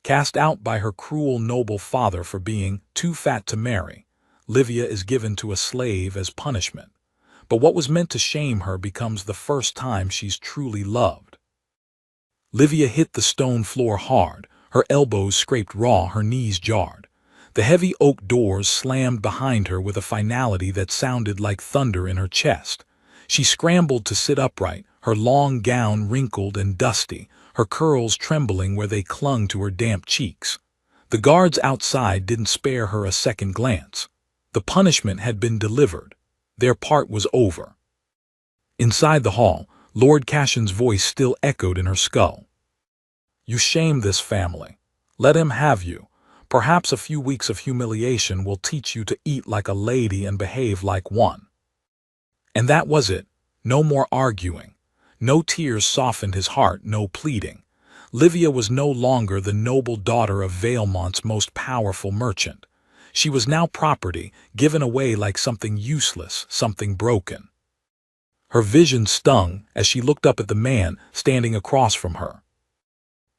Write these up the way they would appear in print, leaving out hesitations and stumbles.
Cast out by her cruel noble father for being too fat to marry, Livia is given to a slave as punishment. But what was meant to shame her becomes the first time she's truly loved. Livia hit the stone floor hard, her elbows scraped raw, her knees jarred. The heavy oak doors slammed behind her with a finality that sounded like thunder in her chest. She scrambled to sit upright, her long gown wrinkled and dusty, her curls trembling where they clung to her damp cheeks. The guards outside didn't spare her a second glance. The punishment had been delivered. Their part was over. Inside the hall, Lord Cassion's voice still echoed in her skull. "You shame this family. Let him have you. Perhaps a few weeks of humiliation will teach you to eat like a lady and behave like one." And that was it. No more arguing. No tears softened his heart, no pleading. Livia was no longer the noble daughter of Vailmont's most powerful merchant. She was now property, given away like something useless, something broken. Her vision stung as she looked up at the man standing across from her.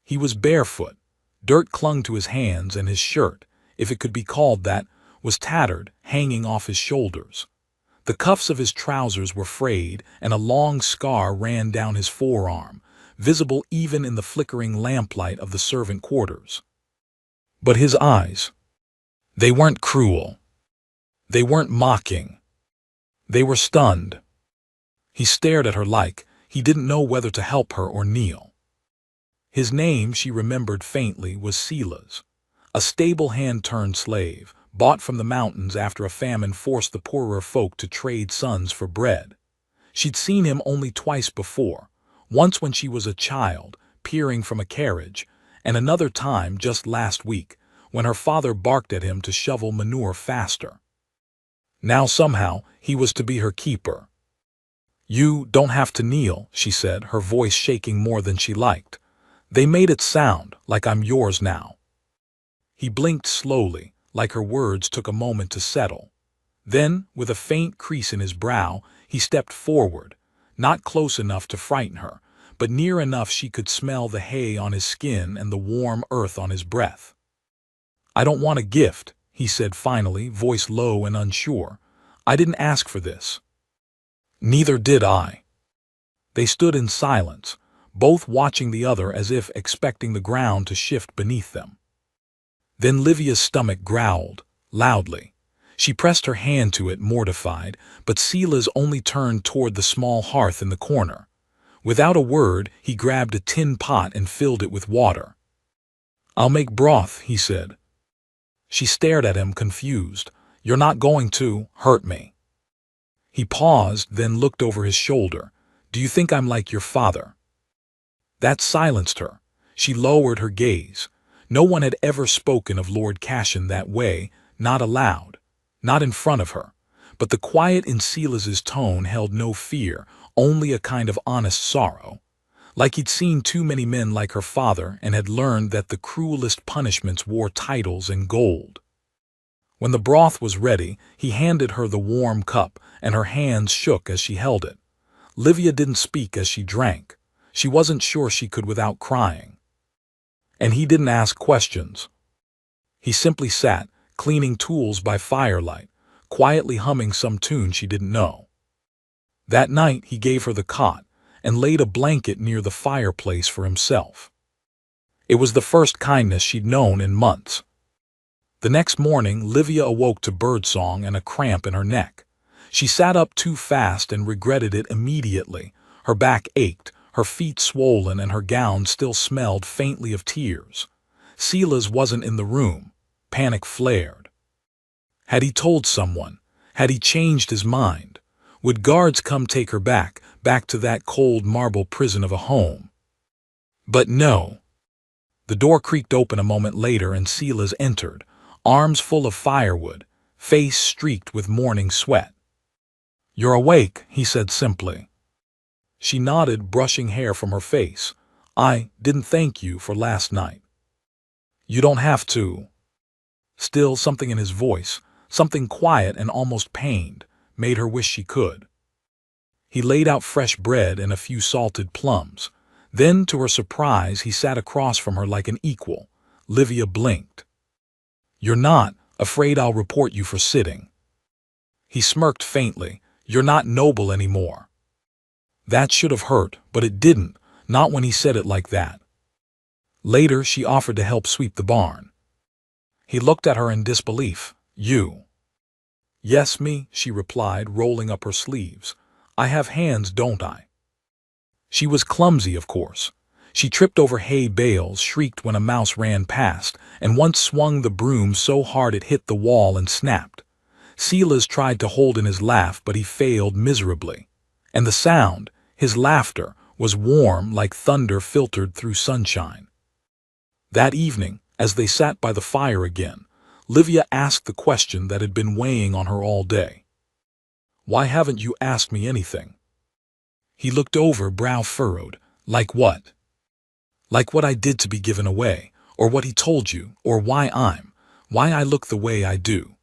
He was barefoot. Dirt clung to his hands, and his shirt, if it could be called that, was tattered, hanging off his shoulders. The cuffs of his trousers were frayed, and a long scar ran down his forearm, visible even in the flickering lamplight of the servant quarters. But his eyes, they weren't cruel. They weren't mocking. They were stunned. He stared at her like he didn't know whether to help her or kneel. His name, she remembered faintly, was Silas, a stable hand-turned slave, bought from the mountains after a famine forced the poorer folk to trade sons for bread. She'd seen him only twice before, once when she was a child, peering from a carriage, and another time just last week, when her father barked at him to shovel manure faster. Now somehow he was to be her keeper. "You don't have to kneel," she said, her voice shaking more than she liked. "They made it sound like I'm yours now." He blinked slowly, like her words took a moment to settle. Then, with a faint crease in his brow, he stepped forward, not close enough to frighten her, but near enough she could smell the hay on his skin and the warm earth on his breath. "I don't want a gift," he said finally, voice low and unsure. "I didn't ask for this." "Neither did I." They stood in silence, both watching the other as if expecting the ground to shift beneath them. Then Livia's stomach growled, loudly. She pressed her hand to it, mortified, but Silas only turned toward the small hearth in the corner. Without a word, he grabbed a tin pot and filled it with water. "I'll make broth," he said. She stared at him, confused. "You're not going to hurt me." He paused, then looked over his shoulder. "Do you think I'm like your father?" That silenced her. She lowered her gaze. No one had ever spoken of Lord Cassion that way, not aloud, not in front of her. But the quiet in Silas's tone held no fear, only a kind of honest sorrow. Like he'd seen too many men like her father and had learned that the cruelest punishments wore titles and gold. When the broth was ready, he handed her the warm cup, and her hands shook as she held it. Livia didn't speak as she drank. She wasn't sure she could without crying. And he didn't ask questions. He simply sat, cleaning tools by firelight, quietly humming some tune she didn't know. That night he gave her the cot and laid a blanket near the fireplace for himself. It was the first kindness she'd known in months. The next morning, Livia awoke to birdsong and a cramp in her neck. She sat up too fast and regretted it immediately. Her back ached, her feet swollen, and her gown still smelled faintly of tears. Silas wasn't in the room. Panic flared. Had he told someone? Had he changed his mind? Would guards come take her back to that cold marble prison of a home? But no. The door creaked open a moment later and Silas entered, arms full of firewood, face streaked with morning sweat. "You're awake," he said simply. She nodded, brushing hair from her face. "I didn't thank you for last night." "You don't have to." Still something in his voice, something quiet and almost pained, made her wish she could. He laid out fresh bread and a few salted plums. Then, to her surprise, he sat across from her like an equal, Livia blinked. "You're not afraid I'll report you for sitting?" He smirked faintly. "You're not noble anymore." That should have hurt, but it didn't, not when he said it like that. Later, she offered to help sweep the barn. He looked at her in disbelief. "You?" "Yes, me," she replied, rolling up her sleeves. "I have hands, don't I?" She was clumsy, of course. She tripped over hay bales, shrieked when a mouse ran past, and once swung the broom so hard it hit the wall and snapped. Silas tried to hold in his laugh, but he failed miserably. And the sound, his laughter, was warm like thunder filtered through sunshine. That evening, as they sat by the fire again, Livia asked the question that had been weighing on her all day. "Why haven't you asked me anything?" He looked over, brow furrowed. "Like what?" "Like what I did to be given away, or what he told you, or why I look the way I do."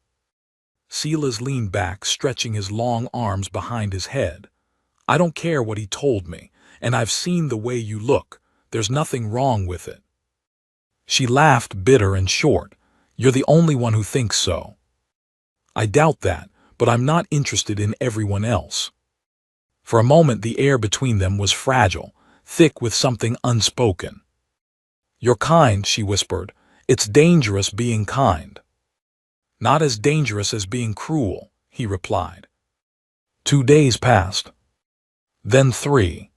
Silas leaned back, stretching his long arms behind his head. "I don't care what he told me, and I've seen the way you look. There's nothing wrong with it." She laughed, bitter and short. "You're the only one who thinks so." "I doubt that, but I'm not interested in everyone else." For a moment the air between them was fragile, thick with something unspoken. "You're kind," she whispered. "It's dangerous being kind." "Not as dangerous as being cruel," he replied. 2 days passed. Then 3.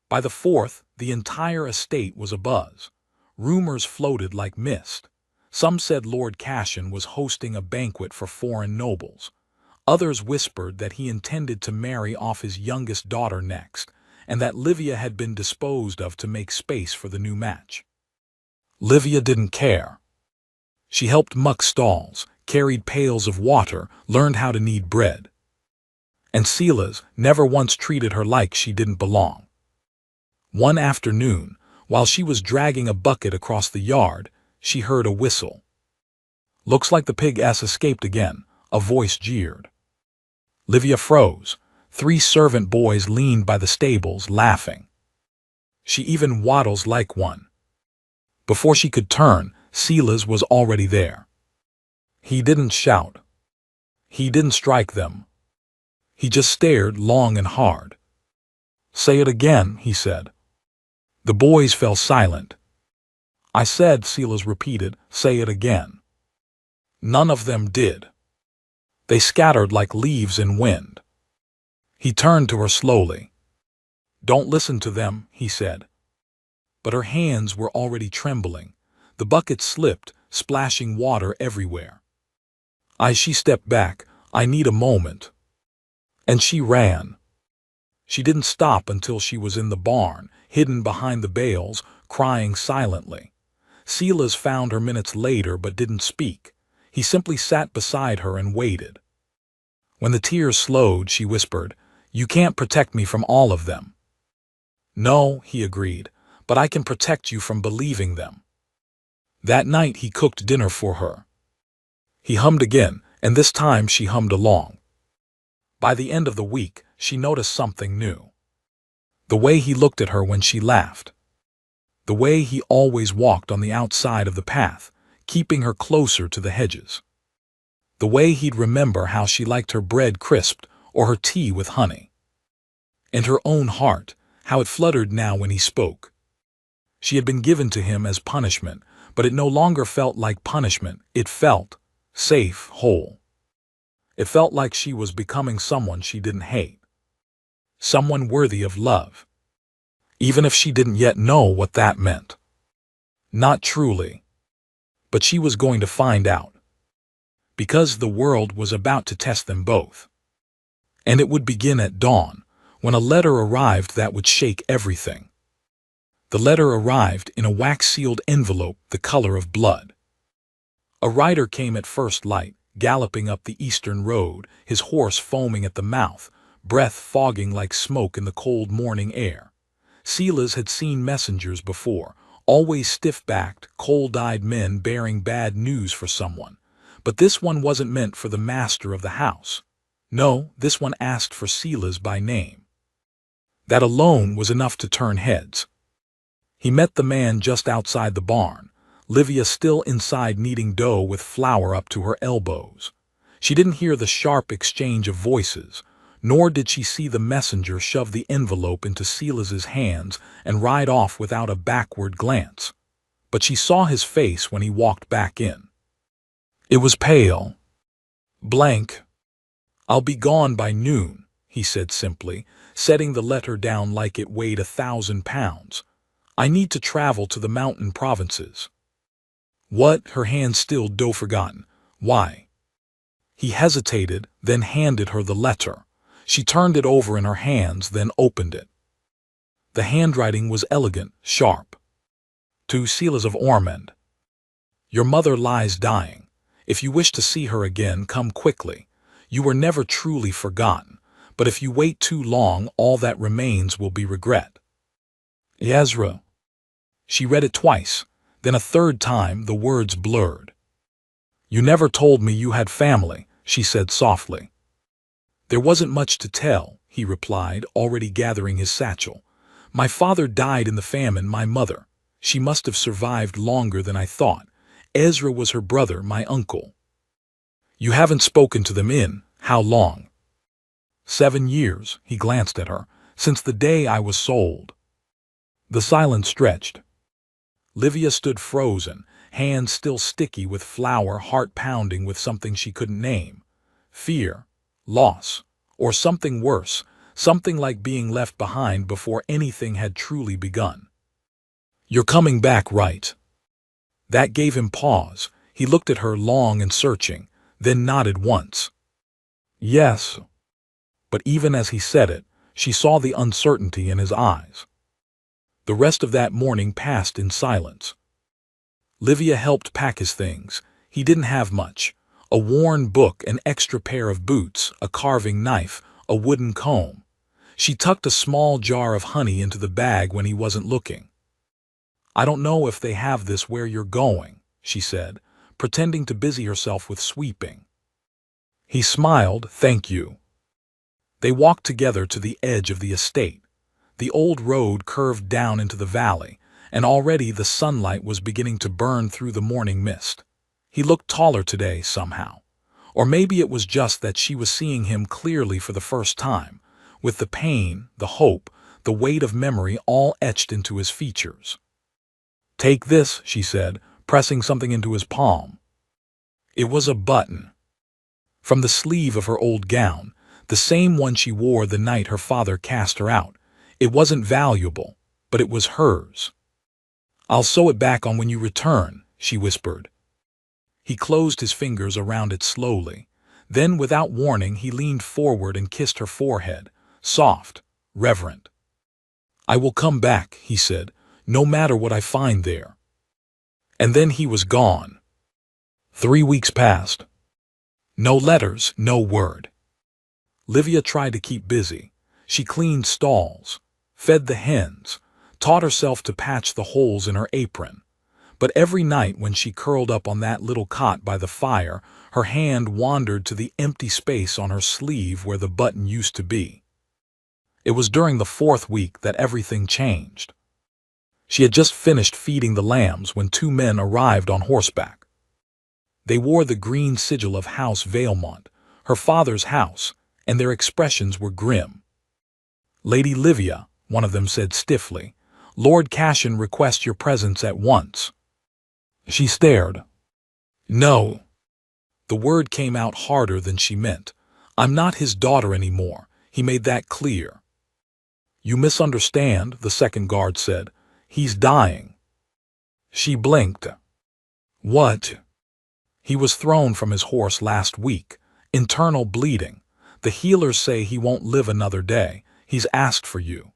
By the 4th, the entire estate was abuzz. Rumors floated like mist. Some said Lord Cashin was hosting a banquet for foreign nobles. Others whispered that he intended to marry off his youngest daughter next, and that Livia had been disposed of to make space for the new match. Livia didn't care. She helped muck stalls, carried pails of water, learned how to knead bread. And Silas never once treated her like she didn't belong. One afternoon, while she was dragging a bucket across the yard, she heard a whistle. "Looks like the pig-ass escaped again," a voice jeered. Livia froze. 3 servant boys leaned by the stables, laughing. "She even waddles like one." Before she could turn, Silas was already there. He didn't shout. He didn't strike them. He just stared long and hard. "Say it again," he said. The boys fell silent. "I said," Silas repeated, "say it again." None of them did. They scattered like leaves in wind. He turned to her slowly. "Don't listen to them," he said. But her hands were already trembling. The bucket slipped, splashing water everywhere. She stepped back. "I need a moment." And she ran. She didn't stop until she was in the barn, hidden behind the bales, crying silently. Silas found her minutes later but didn't speak. He simply sat beside her and waited. When the tears slowed, she whispered, "You can't protect me from all of them." "No," he agreed, "but I can protect you from believing them." That night he cooked dinner for her. He hummed again, and this time she hummed along. By the end of the week, she noticed something new. The way he looked at her when she laughed. The way he always walked on the outside of the path, keeping her closer to the hedges. The way he'd remember how she liked her bread crisped or her tea with honey. And her own heart, how it fluttered now when he spoke. She had been given to him as punishment, but it no longer felt like punishment. It felt safe, whole. It felt like she was becoming someone she didn't hate. Someone worthy of love. Even if she didn't yet know what that meant. Not truly. But she was going to find out. Because the world was about to test them both. And it would begin at dawn, when a letter arrived that would shake everything. The letter arrived in a wax-sealed envelope the color of blood. A rider came at first light, galloping up the eastern road, his horse foaming at the mouth, breath fogging like smoke in the cold morning air. Silas had seen messengers before, always stiff-backed, cold-eyed men bearing bad news for someone. But this one wasn't meant for the master of the house. No, this one asked for Silas by name. That alone was enough to turn heads. He met the man just outside the barn, Livia still inside kneading dough with flour up to her elbows. She didn't hear the sharp exchange of voices, nor did she see the messenger shove the envelope into Silas's hands and ride off without a backward glance. But she saw his face when he walked back in. It was pale. Blank. "I'll be gone by noon," he said simply, setting the letter down like it weighed 1,000 pounds. "I need to travel to the mountain provinces." "What?" Her hands still dough forgotten. "Why?" He hesitated, then handed her the letter. She turned it over in her hands, then opened it. The handwriting was elegant, sharp. To Silas of Ormond. "Your mother lies dying. If you wish to see her again, come quickly. You were never truly forgotten, but if you wait too long, all that remains will be regret. Ezra." She read it twice, then a third time the words blurred. "You never told me you had family," she said softly. "There wasn't much to tell," he replied, already gathering his satchel. "My father died in the famine. My mother, she must have survived longer than I thought. Ezra was her brother, my uncle." "You haven't spoken to them in how long?" 7 years, he glanced at her, "since the day I was sold." The silence stretched. Livia stood frozen, hands still sticky with flour, heart pounding with something she couldn't name. Fear, loss, or something worse, something like being left behind before anything had truly begun. "You're coming back, right?" That gave him pause. He looked at her long and searching, then nodded once. "Yes." But even as he said it, she saw the uncertainty in his eyes. The rest of that morning passed in silence. Livia helped pack his things. He didn't have much. A worn book, an extra pair of boots, a carving knife, a wooden comb. She tucked a small jar of honey into the bag when he wasn't looking. "I don't know if they have this where you're going," she said, pretending to busy herself with sweeping. He smiled, "Thank you." They walked together to the edge of the estate. The old road curved down into the valley, and already the sunlight was beginning to burn through the morning mist. He looked taller today, somehow. Or maybe it was just that she was seeing him clearly for the first time, with the pain, the hope, the weight of memory all etched into his features. "Take this," she said, pressing something into his palm. It was a button. From the sleeve of her old gown, the same one she wore the night her father cast her out. It wasn't valuable, but it was hers. "I'll sew it back on when you return," she whispered. He closed his fingers around it slowly. Then, without warning, he leaned forward and kissed her forehead, soft, reverent. "I will come back," he said, "no matter what I find there." And then he was gone. 3 weeks passed. No letters, no word. Livia tried to keep busy. She cleaned stalls, fed the hens, taught herself to patch the holes in her apron. But every night when she curled up on that little cot by the fire, her hand wandered to the empty space on her sleeve where the button used to be. It was during the 4th week that everything changed. She had just finished feeding the lambs when 2 men arrived on horseback. They wore the green sigil of House Valemont, her father's house, and their expressions were grim. "Lady Livia," one of them said stiffly, "Lord Cashin requests your presence at once." She stared. "No." The word came out harder than she meant. "I'm not his daughter anymore. He made that clear." "You misunderstand," the second guard said. "He's dying." She blinked. "What?" "He was thrown from his horse last week. Internal bleeding. The healers say he won't live another day. He's asked for you."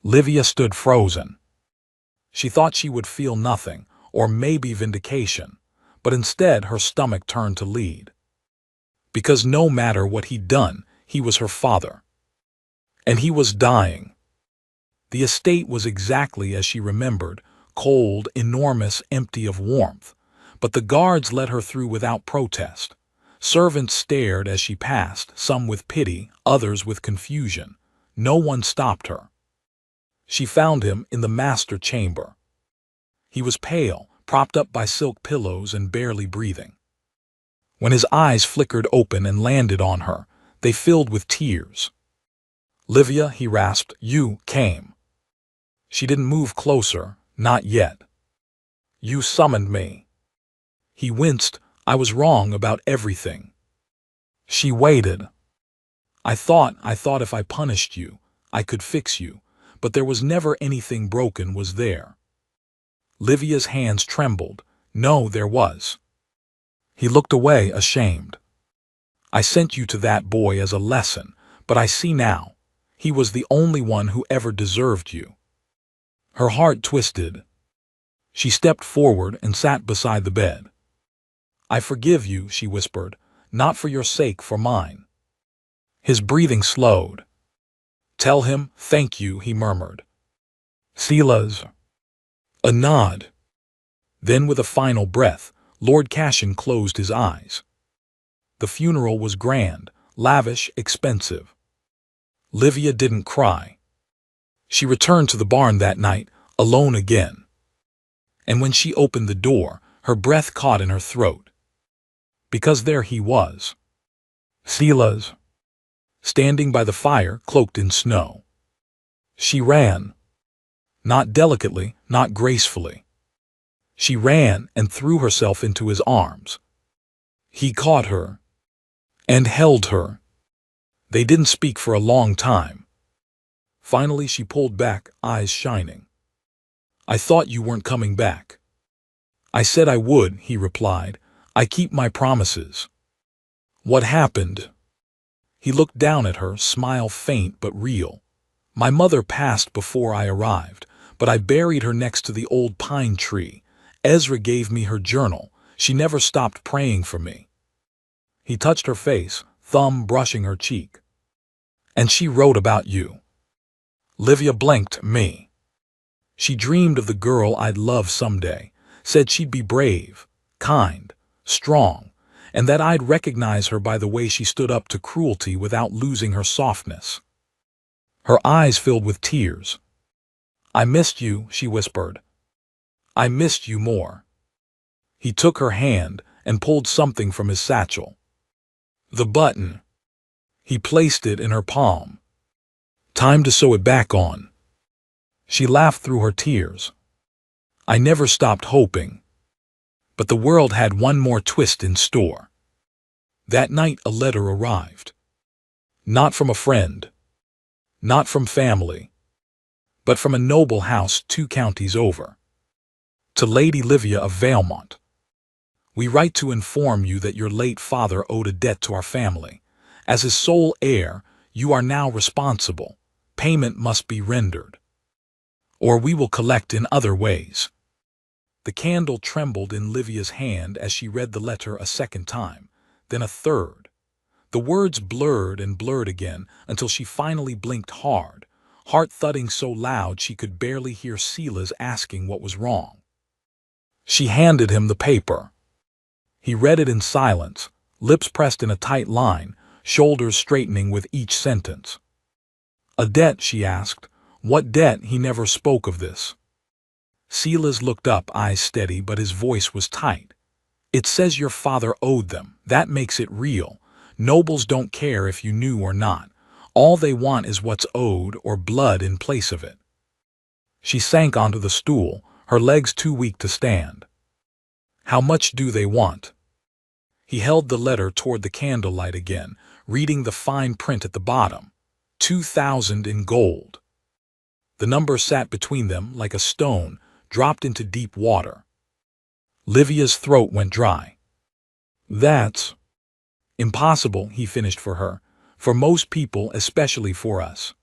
Livia stood frozen. She thought she would feel nothing, or maybe vindication, but instead her stomach turned to lead. Because no matter what he'd done, he was her father. And he was dying. The estate was exactly as she remembered, cold, enormous, empty of warmth, but the guards let her through without protest. Servants stared as she passed, some with pity, others with confusion. No one stopped her. She found him in the master chamber. He was pale, propped up by silk pillows and barely breathing. When his eyes flickered open and landed on her, they filled with tears. "Livia," he rasped, "you came." She didn't move closer, not yet. "You summoned me." He winced. "I was wrong about everything." She waited. I thought if I punished you, I could fix you, but there was never anything broken, was there?" Livia's hands trembled. "No, there was." He looked away, ashamed. "I sent you to that boy as a lesson, but I see now. He was the only one who ever deserved you." Her heart twisted. She stepped forward and sat beside the bed. "I forgive you," she whispered, "not for your sake, for mine." His breathing slowed. "Tell him, thank you," he murmured. "Silas." A nod. Then with a final breath, Lord Cashin closed his eyes. The funeral was grand, lavish, expensive. Livia didn't cry. She returned to the barn that night, alone again. And when she opened the door, her breath caught in her throat. Because there he was. Silas. Standing by the fire, cloaked in snow. She ran. Not delicately, not gracefully. She ran and threw herself into his arms. He caught her. And held her. They didn't speak for a long time. Finally she pulled back, eyes shining. "I thought you weren't coming back." "I said I would," he replied. "I keep my promises." "What happened?" He looked down at her, smile faint but real. "My mother passed before I arrived, but I buried her next to the old pine tree. Ezra gave me her journal. She never stopped praying for me." He touched her face, thumb brushing her cheek. "And she wrote about you." Livia blinked. "Me?" "She dreamed of the girl I'd love someday, said she'd be brave, kind, strong, and that I'd recognize her by the way she stood up to cruelty without losing her softness." Her eyes filled with tears. "I missed you," she whispered. "I missed you more." He took her hand and pulled something from his satchel. The button. He placed it in her palm. "Time to sew it back on." She laughed through her tears. "I never stopped hoping." But the world had one more twist in store. That night a letter arrived. Not from a friend. Not from family. But from a noble house 2 counties over. To Lady Livia of Valemont. "We write to inform you that your late father owed a debt to our family. As his sole heir, you are now responsible. Payment must be rendered. Or we will collect in other ways." The candle trembled in Livia's hand as she read the letter a second time, then a third. The words blurred and blurred again until she finally blinked hard, heart thudding so loud she could barely hear Silas asking what was wrong. She handed him the paper. He read it in silence, lips pressed in a tight line, shoulders straightening with each sentence. "A debt?" she asked. "What debt?" He never spoke of this. Silas looked up, eyes steady, but his voice was tight. "It says your father owed them. That makes it real. Nobles don't care if you knew or not. All they want is what's owed or blood in place of it." She sank onto the stool, her legs too weak to stand. "How much do they want?" He held the letter toward the candlelight again, reading the fine print at the bottom. 2,000 in gold. The number sat between them like a stone, dropped into deep water. Livia's throat went dry. "That's impossible," he finished for her. "For most people, especially for us."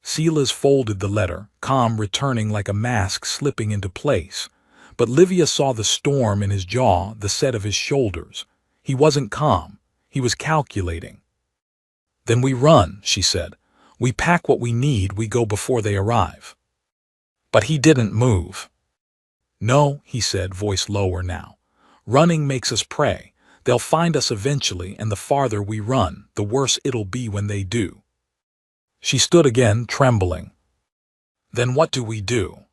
Silas folded the letter, calm returning like a mask slipping into place. But Livia saw the storm in his jaw, the set of his shoulders. He wasn't calm. He was calculating. "Then we run," she said. "We pack what we need, we go before they arrive." But he didn't move. "No," he said, voice lower now. "Running makes us pray. They'll find us eventually, and the farther we run, the worse it'll be when they do." She stood again, trembling. "Then what do we do?"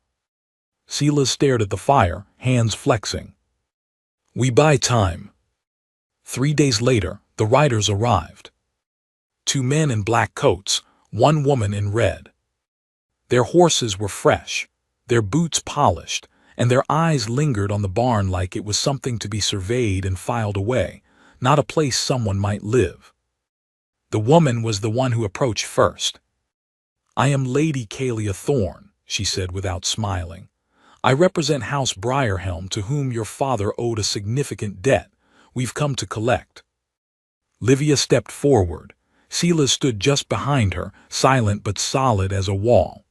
Silas stared at the fire, hands flexing. We buy time. 3 days later, the riders arrived. 2 men in black coats, 1 woman in red. Their horses were fresh, their boots polished, and their eyes lingered on the barn like it was something to be surveyed and filed away, not a place someone might live. The woman was the one who approached first. "I am Lady Kalia Thorne," she said without smiling. "I represent House Briarhelm, to whom your father owed a significant debt. We've come to collect." Livia stepped forward. Silas stood just behind her, silent but solid as a wall.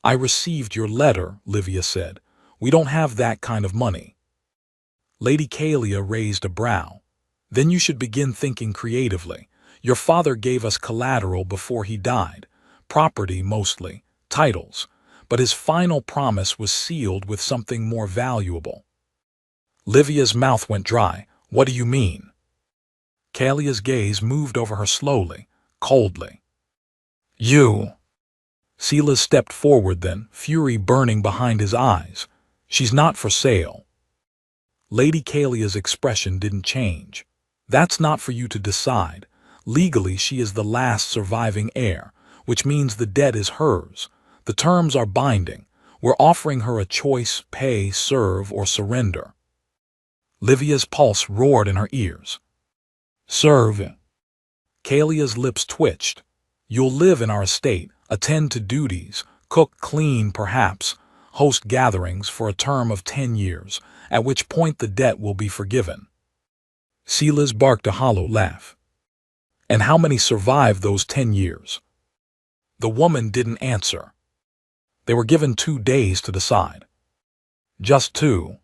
"I received your letter," Livia said. "We don't have that kind of money." Lady Kalia raised a brow. "Then you should begin thinking creatively. Your father gave us collateral before he died. Property mostly, titles. But his final promise was sealed with something more valuable." Livia's mouth went dry. "What do you mean?" Kalia's gaze moved over her slowly, coldly. "You." Silas stepped forward then, fury burning behind his eyes. "She's not for sale." Lady Kalia's expression didn't change. "That's not for you to decide. Legally, she is the last surviving heir, which means the debt is hers. The terms are binding. We're offering her a choice: pay, serve, or surrender." Livia's pulse roared in her ears. "Serve." Kalia's lips twitched. "You'll live in our estate, attend to duties, cook, clean, perhaps, host gatherings for a term of 10 years, at which point the debt will be forgiven." Silas barked a hollow laugh. "And how many survived those 10 years?" The woman didn't answer. They were given 2 days to decide. "Just 2.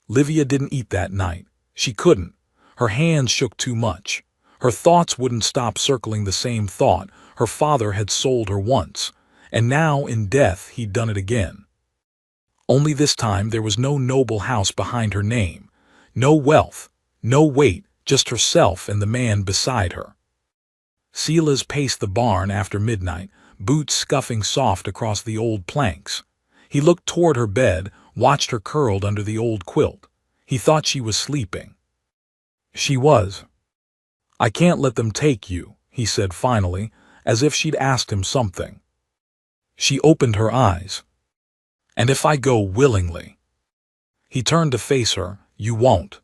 Livia didn't eat that night. She couldn't. Her hands shook too much. Her thoughts wouldn't stop circling the same thought. Her father had sold her once, and now in death he'd done it again. Only this time there was no noble house behind her name, no wealth, no weight, just herself and the man beside her. Silas paced the barn after midnight, boots scuffing soft across the old planks. He looked toward her bed, watched her curled under the old quilt. He thought she was sleeping. She was. "I can't let them take you," he said finally, as if she'd asked him something. She opened her eyes. "And if I go willingly?" He turned to face her. "You won't.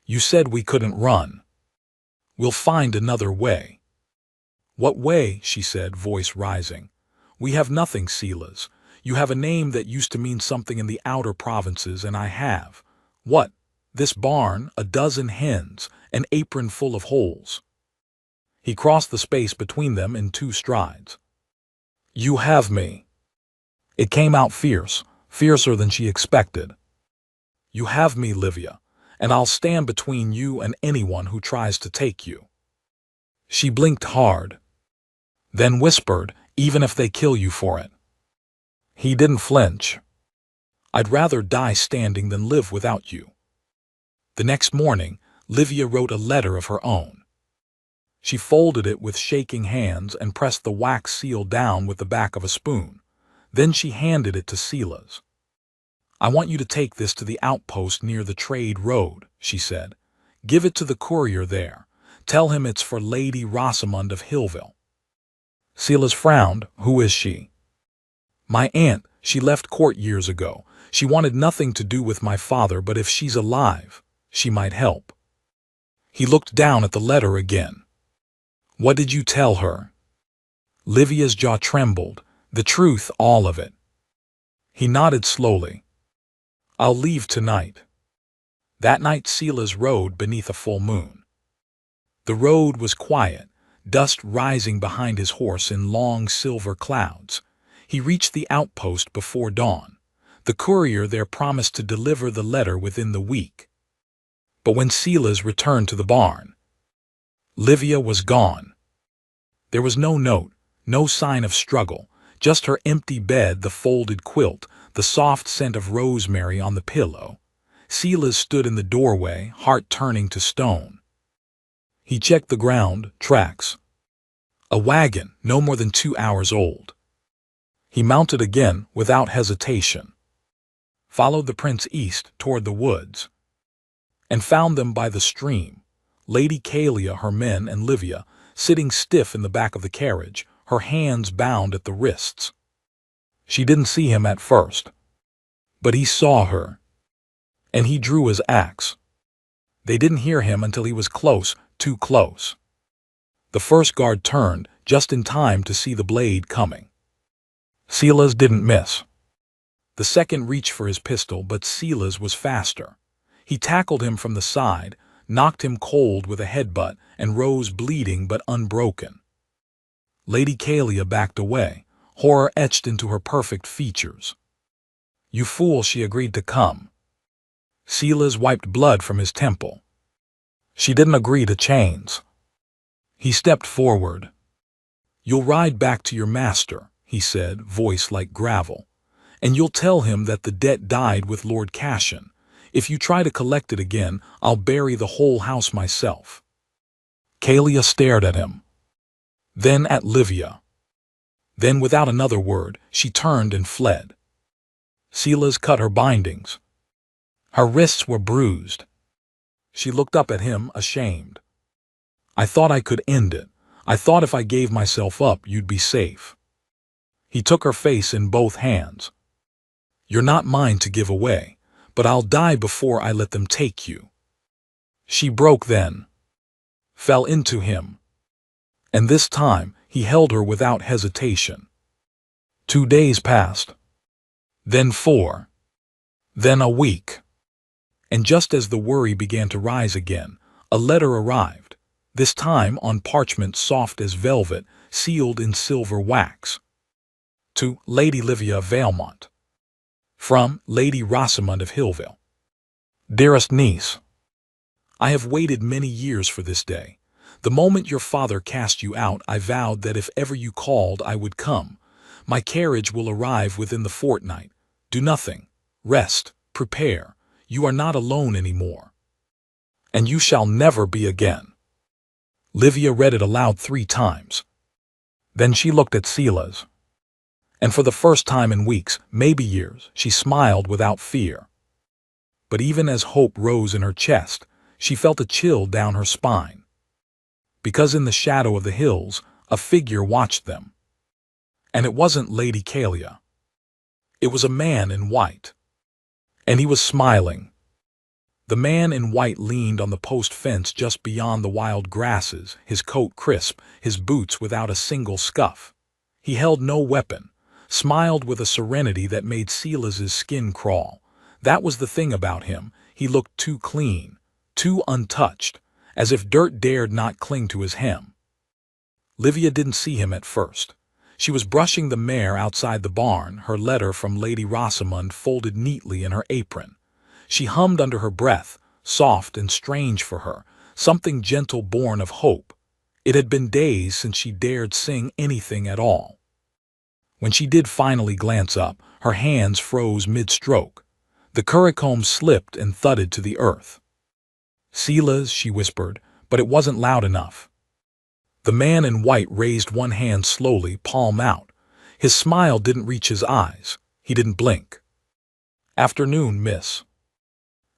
You said we couldn't run. We'll find another way." "What way?" she said, voice rising. "We have nothing, Silas. You have a name that used to mean something in the outer provinces, and I have. What? This barn, a dozen hens, an apron full of holes." He crossed the space between them in 2 strides. "You have me." It came out fierce, fiercer than she expected. "You have me, Livia, and I'll stand between you and anyone who tries to take you." She blinked hard, then whispered, "Even if they kill you for it." He didn't flinch. "I'd rather die standing than live without you." The next morning, Livia wrote a letter of her own. She folded it with shaking hands and pressed the wax seal down with the back of a spoon. Then she handed it to Silas. "I want you to take this to the outpost near the trade road," she said. "Give it to the courier there. Tell him it's for Lady Rosamond of Hillville." Silas frowned. "Who is she?" "My aunt. She left court years ago. She wanted nothing to do with my father, but if she's alive, she might help." He looked down at the letter again. "What did you tell her?" Livia's jaw trembled. "The truth, all of it." He nodded slowly. "I'll leave tonight." That night Silas rode beneath a full moon. The road was quiet, dust rising behind his horse in long silver clouds. He reached the outpost before dawn. The courier there promised to deliver the letter within the week. But when Silas returned to the barn, Livia was gone. There was no note, no sign of struggle, just her empty bed, the folded quilt, the soft scent of rosemary on the pillow. Silas stood in the doorway, heart turning to stone. He checked the ground, tracks. A wagon, no more than 2 hours old. He mounted again without hesitation. followed the prince east toward the woods, and found them by the stream. Lady Kalia, her men, and Livia, sitting stiff in the back of the carriage, her hands bound at the wrists. She didn't see him at first, but he saw her, and he drew his axe. They didn't hear him until he was close, too close. The first guard turned, just in time to see the blade coming. Silas didn't miss. The second reached for his pistol, but Silas was faster. He tackled him from the side, knocked him cold with a headbutt, and rose bleeding but unbroken. Lady Kalia backed away, horror etched into her perfect features. "You fool," she agreed to come. Silas wiped blood from his temple. She didn't agree to chains. He stepped forward. "You'll ride back to your master," he said, voice like gravel, "and you'll tell him that the debt died with Lord Cashin. If you try to collect it again, I'll bury the whole house myself." Kalia stared at him, then at Livia. Then, without another word, she turned and fled. Silas cut her bindings. Her wrists were bruised. She looked up at him, ashamed. "I thought I could end it. I thought if I gave myself up, you'd be safe." He took her face in both hands. "You're not mine to give away, but I'll die before I let them take you." She broke then, fell into him, and this time he held her without hesitation. 2 days passed, then 4, then a week. And just as the worry began to rise again, a letter arrived, this time on parchment soft as velvet, sealed in silver wax. To Lady Livia of Valemont. From Lady Rosamond of Hillville. Dearest niece, I have waited many years for this day. The moment your father cast you out, I vowed that if ever you called, I would come. My carriage will arrive within the fortnight. Do nothing. Rest. Prepare. You are not alone anymore. And you shall never be again. Livia read it aloud 3 times. Then she looked at Silas. And for the first time in weeks, maybe years, she smiled without fear. But even as hope rose in her chest, she felt a chill down her spine. Because in the shadow of the hills, a figure watched them. And it wasn't Lady Kalia. It was a man in white. And he was smiling. The man in white leaned on the post fence just beyond the wild grasses, his coat crisp, his boots without a single scuff. He held no weapon, smiled with a serenity that made Silas's skin crawl. That was the thing about him. He looked too clean, too untouched, as if dirt dared not cling to his hem. Livia didn't see him at first. She was brushing the mare outside the barn, her letter from Lady Rosamond folded neatly in her apron. She hummed under her breath, soft and strange for her, something gentle born of hope. It had been days since she dared sing anything at all. When she did finally glance up, her hands froze mid-stroke. The currycomb slipped and thudded to the earth. "Silas," she whispered, but it wasn't loud enough. The man in white raised one hand slowly, palm out. His smile didn't reach his eyes. He didn't blink. "Afternoon, miss."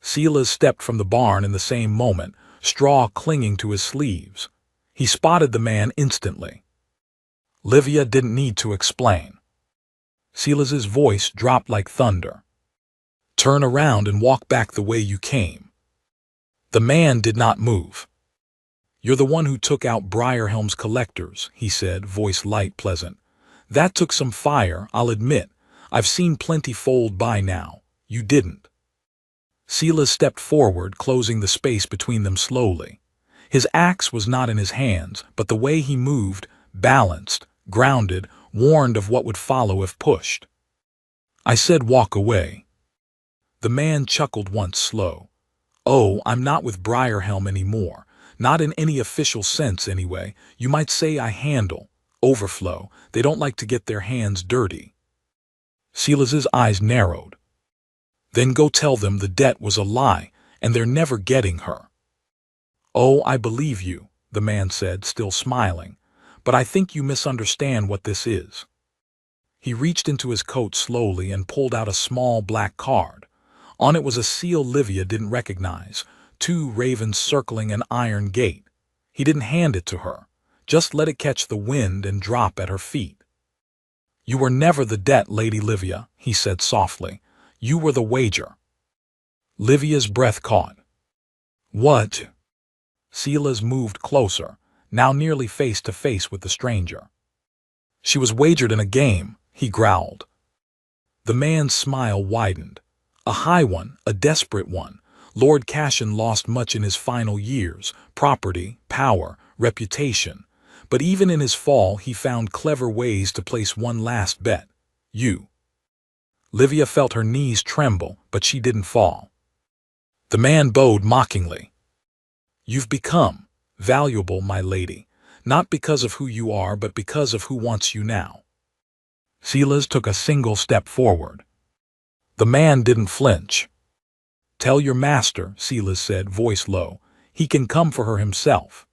Silas stepped from the barn in the same moment, straw clinging to his sleeves. He spotted the man instantly. Livia didn't need to explain. Silas's voice dropped like thunder. "Turn around and walk back the way you came." The man did not move. "You're the one who took out Briarhelm's collectors," he said, voice light, pleasant. "That took some fire, I'll admit. I've seen plenty fold by now. You didn't." Silas stepped forward, closing the space between them slowly. His axe was not in his hands, but the way he moved, balanced, grounded, warned of what would follow if pushed. "I said walk away." The man chuckled once slow. "Oh, I'm not with Briarhelm anymore. Not in any official sense, anyway. You might say I handle. Overflow. They don't like to get their hands dirty." Silas's eyes narrowed. "Then go tell them the debt was a lie, and they're never getting her." "Oh, I believe you," the man said, still smiling, "but I think you misunderstand what this is." He reached into his coat slowly and pulled out a small black card. On it was a seal Livia didn't recognize, two ravens circling an iron gate. He didn't hand it to her, just let it catch the wind and drop at her feet. "You were never the debt, Lady Livia," he said softly. "You were the wager." Livia's breath caught. "What?" Silas moved closer, now nearly face to face with the stranger. "She was wagered in a game," he growled. The man's smile widened. A high one, a desperate one. Lord Cashin lost much in his final years: property, power, reputation. But even in his fall he found clever ways to place one last bet. "You." Livia felt her knees tremble, but she didn't fall. The man bowed mockingly. "You've become valuable, my lady, not because of who you are, but because of who wants you now." Silas took a single step forward. The man didn't flinch. "Tell your master," Silas said, voice low. "He can come for her himself."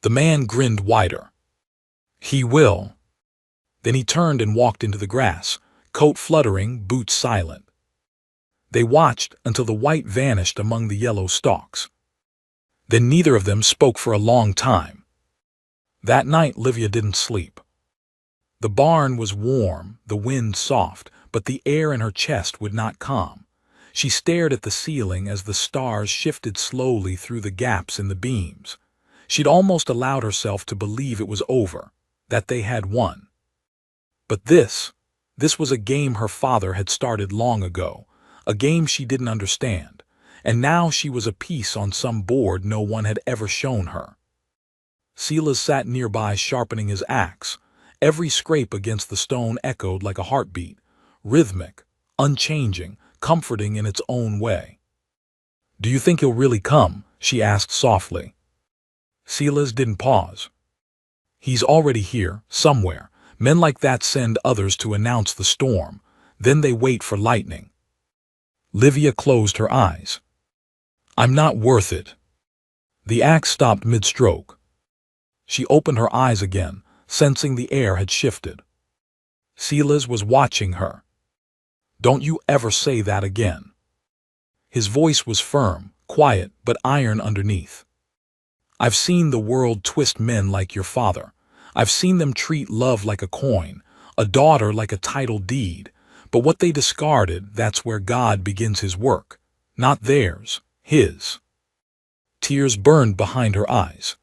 The man grinned wider. "He will." Then he turned and walked into the grass, coat fluttering, boots silent. They watched until the white vanished among the yellow stalks. Then neither of them spoke for a long time. That night Livia didn't sleep. The barn was warm, the wind soft, but the air in her chest would not calm. She stared at the ceiling as the stars shifted slowly through the gaps in the beams. She'd almost allowed herself to believe it was over, that they had won. But this was a game her father had started long ago, a game she didn't understand, and now she was a piece on some board no one had ever shown her. Silas sat nearby sharpening his axe. Every scrape against the stone echoed like a heartbeat, rhythmic, unchanging, comforting in its own way. "Do you think he'll really come?" she asked softly. Silas didn't pause. "He's already here, somewhere. Men like that send others to announce the storm. Then they wait for lightning." Livia closed her eyes. "I'm not worth it." The axe stopped mid-stroke. She opened her eyes again, sensing the air had shifted. Silas was watching her. "Don't you ever say that again." His voice was firm, quiet, but iron underneath. "I've seen the world twist men like your father. I've seen them treat love like a coin, a daughter like a title deed. But what they discarded, that's where God begins his work. Not theirs, his." Tears burned behind her eyes.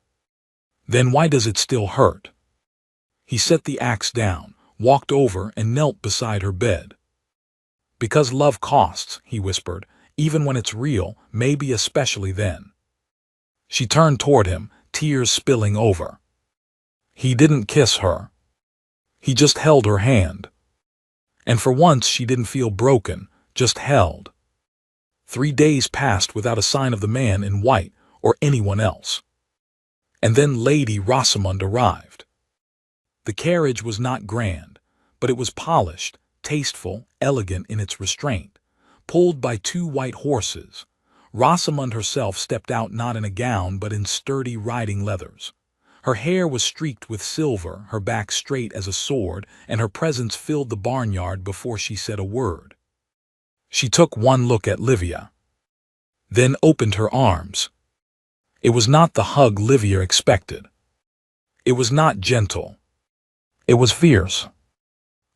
"Then why does it still hurt?" He set the axe down, walked over and knelt beside her bed. "Because love costs," he whispered, "even when it's real, maybe especially then." She turned toward him, tears spilling over. He didn't kiss her. He just held her hand. And for once she didn't feel broken, just held. 3 days passed without a sign of the man in white or anyone else. And then Lady Rosamond arrived. The carriage was not grand, but it was polished, tasteful, elegant in its restraint, pulled by 2 white horses. Rosamond herself stepped out not in a gown but in sturdy riding leathers. Her hair was streaked with silver, her back straight as a sword, and her presence filled the barnyard before she said a word. She took one look at Livia, then opened her arms. It was not the hug Livia expected. It was not gentle. It was fierce,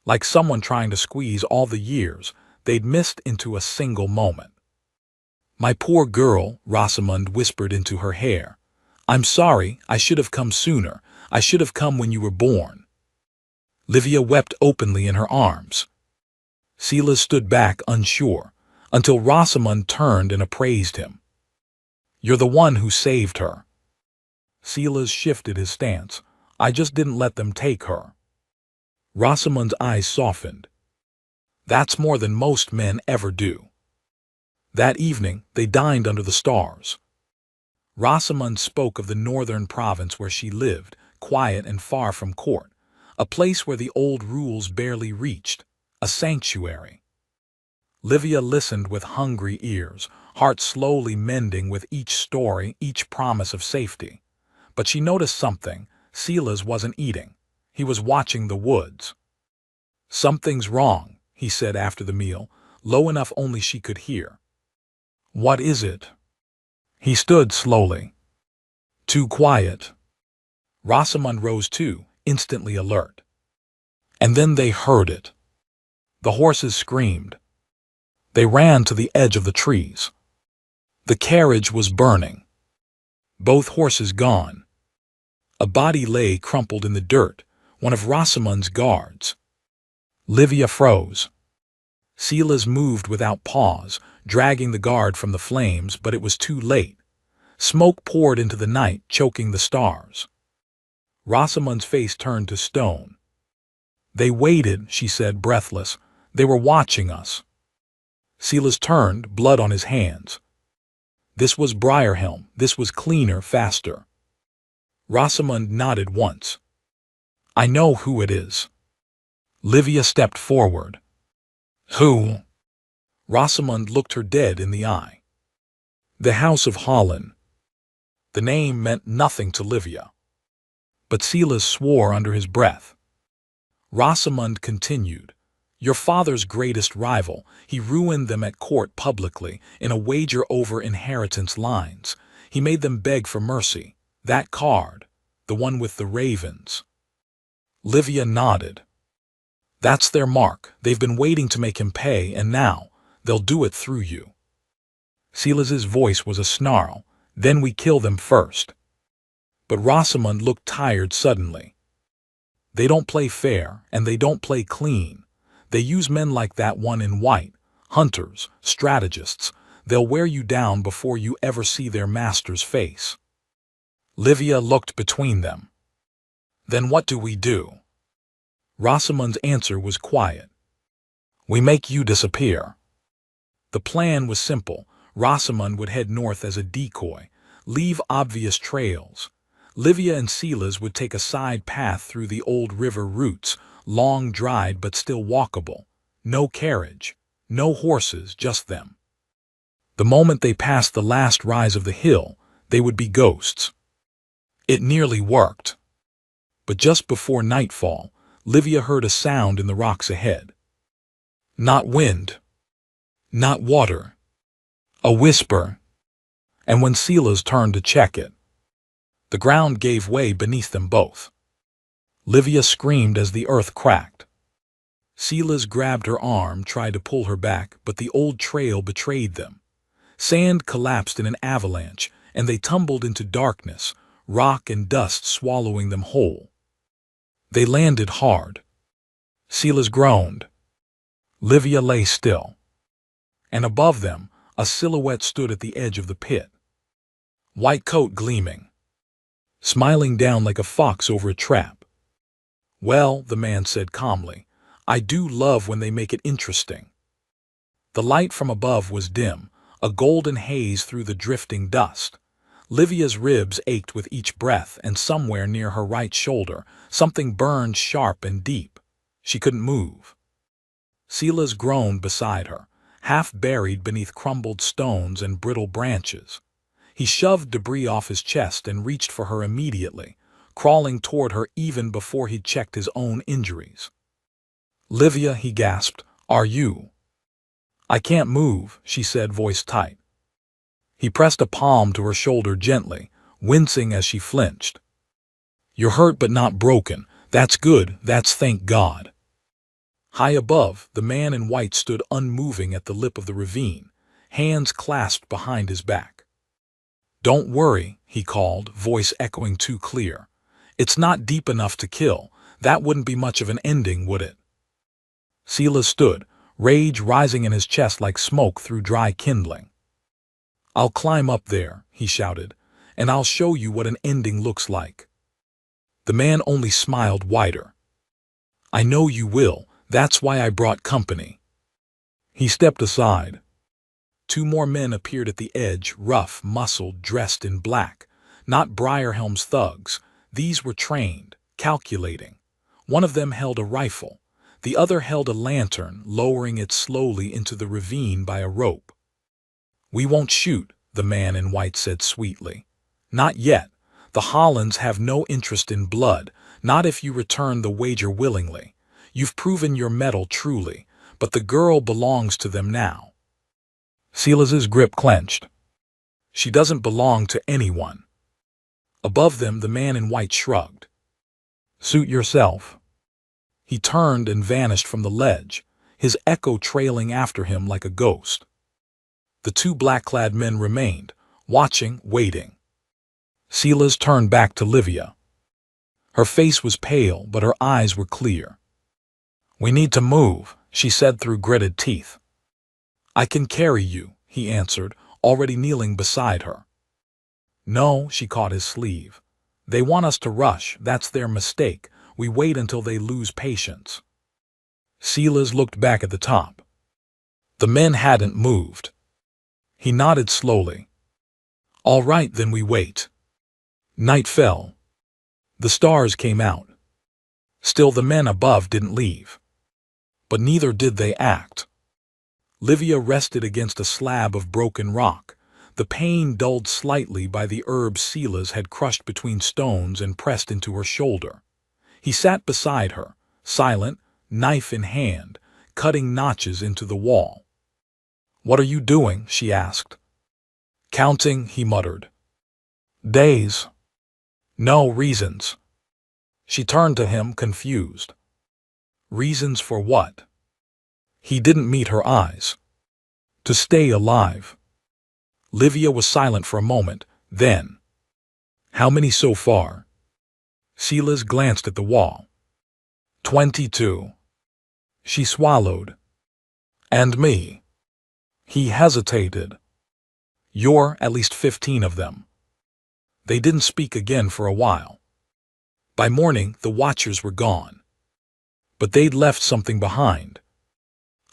like someone trying to squeeze all the years they'd missed into a single moment. "My poor girl," Rosamond whispered into her hair. "I'm sorry, I should have come sooner. I should have come when you were born." Livia wept openly in her arms. Silas stood back unsure, until Rosamond turned and appraised him. "You're the one who saved her." Silas shifted his stance. "I just didn't let them take her." Rosamond's eyes softened. "That's more than most men ever do." That evening they dined under the stars. Rosamond spoke of the northern province where she lived, quiet and far from court, a place where the old rules barely reached, a sanctuary. Livia listened with hungry ears, heart slowly mending with each story, each promise of safety. But she noticed something. Silas wasn't eating. He was watching the woods. "Something's wrong," he said after the meal. low enough only she could hear. "What is it?" He stood slowly. "Too quiet." Rosamund rose too, instantly alert. And then they heard it. The horses screamed. They ran to the edge of the trees. The carriage was burning. Both horses gone. A body lay crumpled in the dirt, one of Rosamund's guards. Livia froze. Silas moved without pause, dragging the guard from the flames, but it was too late. Smoke poured into the night, choking the stars. Rosamund's face turned to stone. "They waited," she said, breathless. "They were watching us." Silas turned, blood on his hands. This was Briarhelm. This was cleaner, faster. Rosamund nodded once. "I know who it is." Livia stepped forward. "Who?" Rosamund looked her dead in the eye. "The House of Holland." The name meant nothing to Livia. But Silas swore under his breath. Rosamund continued. "Your father's greatest rival. He ruined them at court publicly, in a wager over inheritance lines. He made them beg for mercy. That card, the one with the ravens." Livia nodded. "That's their mark. They've been waiting to make him pay, and now they'll do it through you." Silas's voice was a snarl. "Then we kill them first." But Rosamund looked tired suddenly. "They don't play fair, and they don't play clean. They use men like that one in white, hunters, strategists. They'll wear you down before you ever see their master's face." Livia looked between them. "Then what do we do?" Rosamund's answer was quiet. "We make you disappear." The plan was simple. Rosamund would head north as a decoy, leave obvious trails. Livia and Silas would take a side path through the old river routes, long dried but still walkable. No carriage, no horses, just them. The moment they passed the last rise of the hill, they would be ghosts. It nearly worked. But just before nightfall, Livia heard a sound in the rocks ahead. Not wind. Not water. A whisper. And when Silas turned to check it, the ground gave way beneath them both. Livia screamed as the earth cracked. Silas grabbed her arm, tried to pull her back, but the old trail betrayed them. Sand collapsed in an avalanche, and they tumbled into darkness, rock and dust swallowing them whole. They landed hard. Silas groaned. Livia lay still. And above them, a silhouette stood at the edge of the pit. White coat gleaming. Smiling down like a fox over a trap. "Well," the man said calmly, "I do love when they make it interesting." The light from above was dim, a golden haze through the drifting dust. Livia's ribs ached with each breath, and somewhere near her right shoulder, something burned sharp and deep. She couldn't move. Silas groaned beside her, half buried beneath crumbled stones and brittle branches. He shoved debris off his chest and reached for her immediately, crawling toward her even before he'd checked his own injuries. "Livia," he gasped, "are you?" "I can't move," she said, voice tight. He pressed a palm to her shoulder gently, wincing as she flinched. "You're hurt but not broken. That's good, that's thank God." High above, the man in white stood unmoving at the lip of the ravine, hands clasped behind his back. "Don't worry," he called, voice echoing too clear. "It's not deep enough to kill. That wouldn't be much of an ending, would it?" Silas stood, rage rising in his chest like smoke through dry kindling. "I'll climb up there," he shouted, "and I'll show you what an ending looks like." The man only smiled wider. "I know you will. That's why I brought company." He stepped aside. Two more men appeared at the edge, rough, muscled, dressed in black. Not Briarhelm's thugs. These were trained, calculating. One of them held a rifle. The other held a lantern, lowering it slowly into the ravine by a rope. "We won't shoot," the man in white said sweetly. "Not yet. The Hollands have no interest in blood, not if you return the wager willingly. You've proven your mettle truly, but the girl belongs to them now. Silas's grip clenched. She doesn't belong to anyone. Above them, the man in white shrugged. Suit yourself. He turned and vanished from the ledge, his echo trailing after him like a ghost. The two black-clad men remained, watching, waiting. Silas turned back to Livia. Her face was pale, but her eyes were clear. We need to move, she said through gritted teeth. I can carry you, he answered, already kneeling beside her. No, she caught his sleeve. They want us to rush, that's their mistake. We wait until they lose patience. Silas looked back at the top. The men hadn't moved. He nodded slowly. All right, then we wait. Night fell. The stars came out. Still the men above didn't leave. But neither did they act. Livia rested against a slab of broken rock, the pain dulled slightly by the herb Silas had crushed between stones and pressed into her shoulder. He sat beside her, silent, knife in hand, cutting notches into the wall. What are you doing? She asked. Counting, he muttered. Days. No, reasons. She turned to him, confused. Reasons for what? He didn't meet her eyes. To stay alive. Livia was silent for a moment, then. How many so far? Silas glanced at the wall. 22. She swallowed. And me. He hesitated. You're at least 15 of them. They didn't speak again for a while. By morning, the watchers were gone. But they'd left something behind.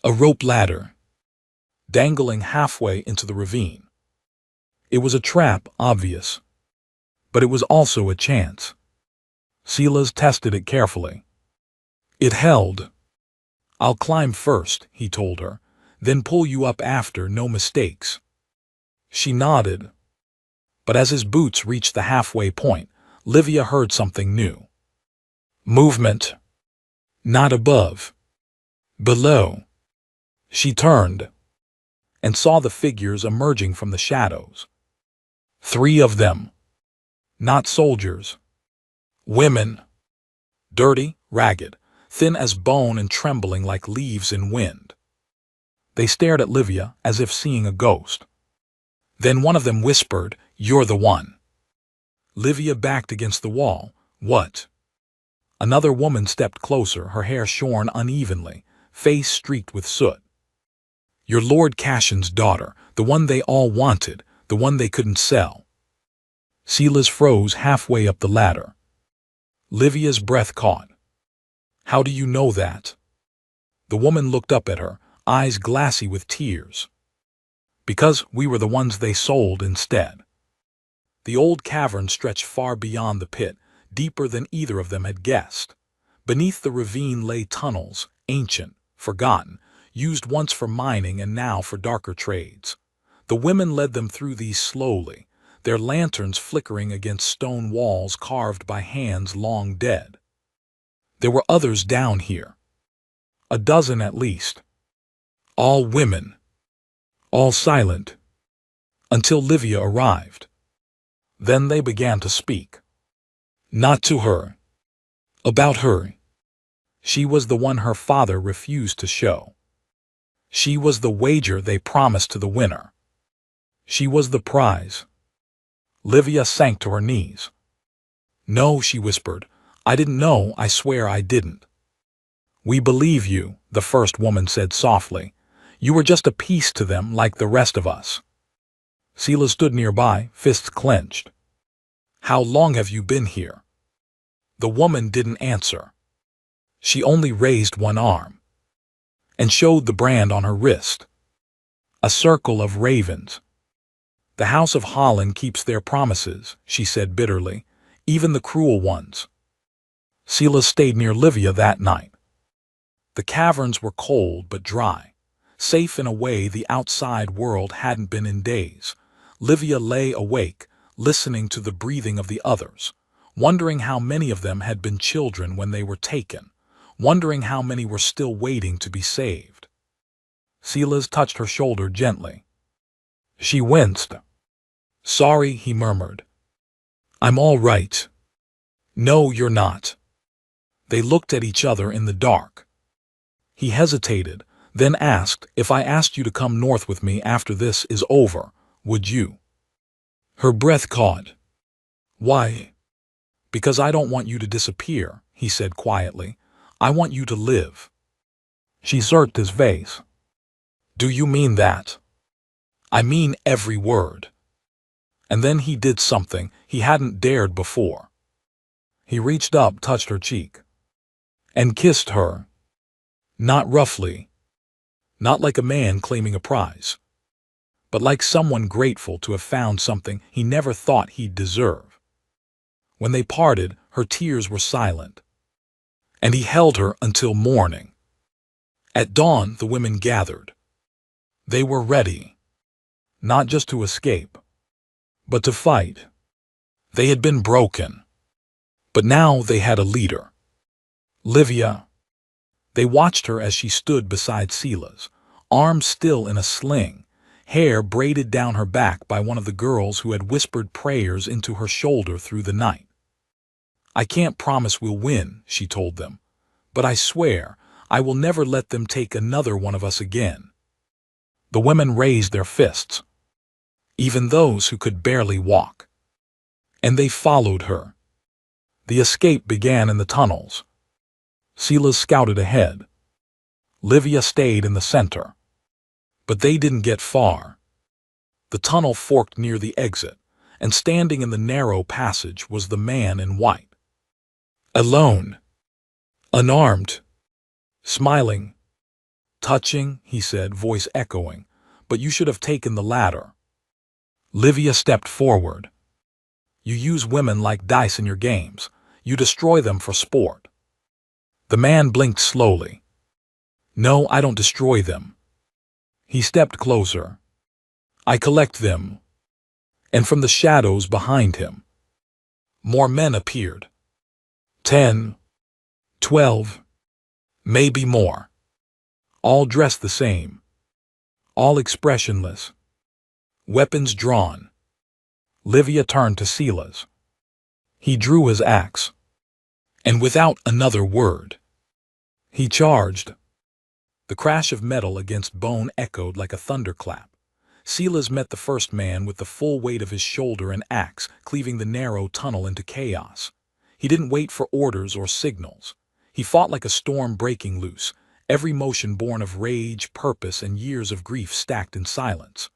A rope ladder, dangling halfway into the ravine. It was a trap, obvious. But it was also a chance. Silas tested it carefully. It held. I'll climb first, he told her, then pull you up after, no mistakes. She nodded. But as his boots reached the halfway point, Livia heard something new. Movement. Not above. Below. She turned and saw the figures emerging from the shadows. 3 of them. Not soldiers. Women. Dirty, ragged, thin as bone and trembling like leaves in wind. They stared at Livia as if seeing a ghost. Then one of them whispered, You're the one. Livia backed against the wall. What? Another woman stepped closer, her hair shorn unevenly, face streaked with soot. You're Lord Cashin's daughter, the one they all wanted, the one they couldn't sell. Silas froze halfway up the ladder. Livia's breath caught. How do you know that? The woman looked up at her, eyes glassy with tears. Because we were the ones they sold instead. The old cavern stretched far beyond the pit, deeper than either of them had guessed. Beneath the ravine lay tunnels, ancient, forgotten, used once for mining and now for darker trades. The women led them through these slowly, their lanterns flickering against stone walls carved by hands long dead. There were others down here. A dozen at least. All women. All silent. Until Livia arrived. Then they began to speak. Not to her. About her. She was the one her father refused to show. She was the wager they promised to the winner. She was the prize. Livia sank to her knees. No, she whispered. I didn't know, I swear I didn't. We believe you, the first woman said softly. You were just a piece to them like the rest of us. Silas stood nearby, fists clenched. How long have you been here? The woman didn't answer. She only raised one arm and showed the brand on her wrist. A circle of ravens. The House of Holland keeps their promises, she said bitterly, even the cruel ones. Silas stayed near Livia that night. The caverns were cold but dry, safe in a way the outside world hadn't been in days. Livia lay awake, listening to the breathing of the others, wondering how many of them had been children when they were taken, wondering how many were still waiting to be saved. Silas touched her shoulder gently. She winced. Sorry, he murmured. I'm all right. No, you're not. They looked at each other in the dark. He hesitated, then asked, if I asked you to come north with me after this is over, would you? Her breath caught. Why? Because I don't want you to disappear, he said quietly. I want you to live. She searched his face. Do you mean that? I mean every word. And then he did something he hadn't dared before. He reached up, touched her cheek, and kissed her. Not roughly, not like a man claiming a prize, but like someone grateful to have found something he never thought he'd deserve. When they parted, her tears were silent, and he held her until morning. At dawn, the women gathered. They were ready, not just to escape, but to fight. They had been broken, but now they had a leader. Livia. They watched her as she stood beside Silas, arms still in a sling, hair braided down her back by one of the girls who had whispered prayers into her shoulder through the night. I can't promise we'll win, she told them, but I swear I will never let them take another one of us again. The women raised their fists, even those who could barely walk, and they followed her. The escape began in the tunnels. Silas scouted ahead. Livia stayed in the center. But they didn't get far. The tunnel forked near the exit, and standing in the narrow passage was the man in white. Alone. Unarmed. Smiling. Touching, he said, voice echoing, but you should have taken the ladder. Livia stepped forward. You use women like dice in your games. You destroy them for sport. The man blinked slowly. No, I don't destroy them. He stepped closer. I collect them. And from the shadows behind him, more men appeared. 10, 12, maybe more. All dressed the same. All expressionless. Weapons drawn. Livia turned to Silas. He drew his axe. And without another word, he charged. The crash of metal against bone echoed like a thunderclap. Silas met the first man with the full weight of his shoulder and axe, cleaving the narrow tunnel into chaos. He didn't wait for orders or signals. He fought like a storm breaking loose, every motion born of rage, purpose, and years of grief stacked in silence.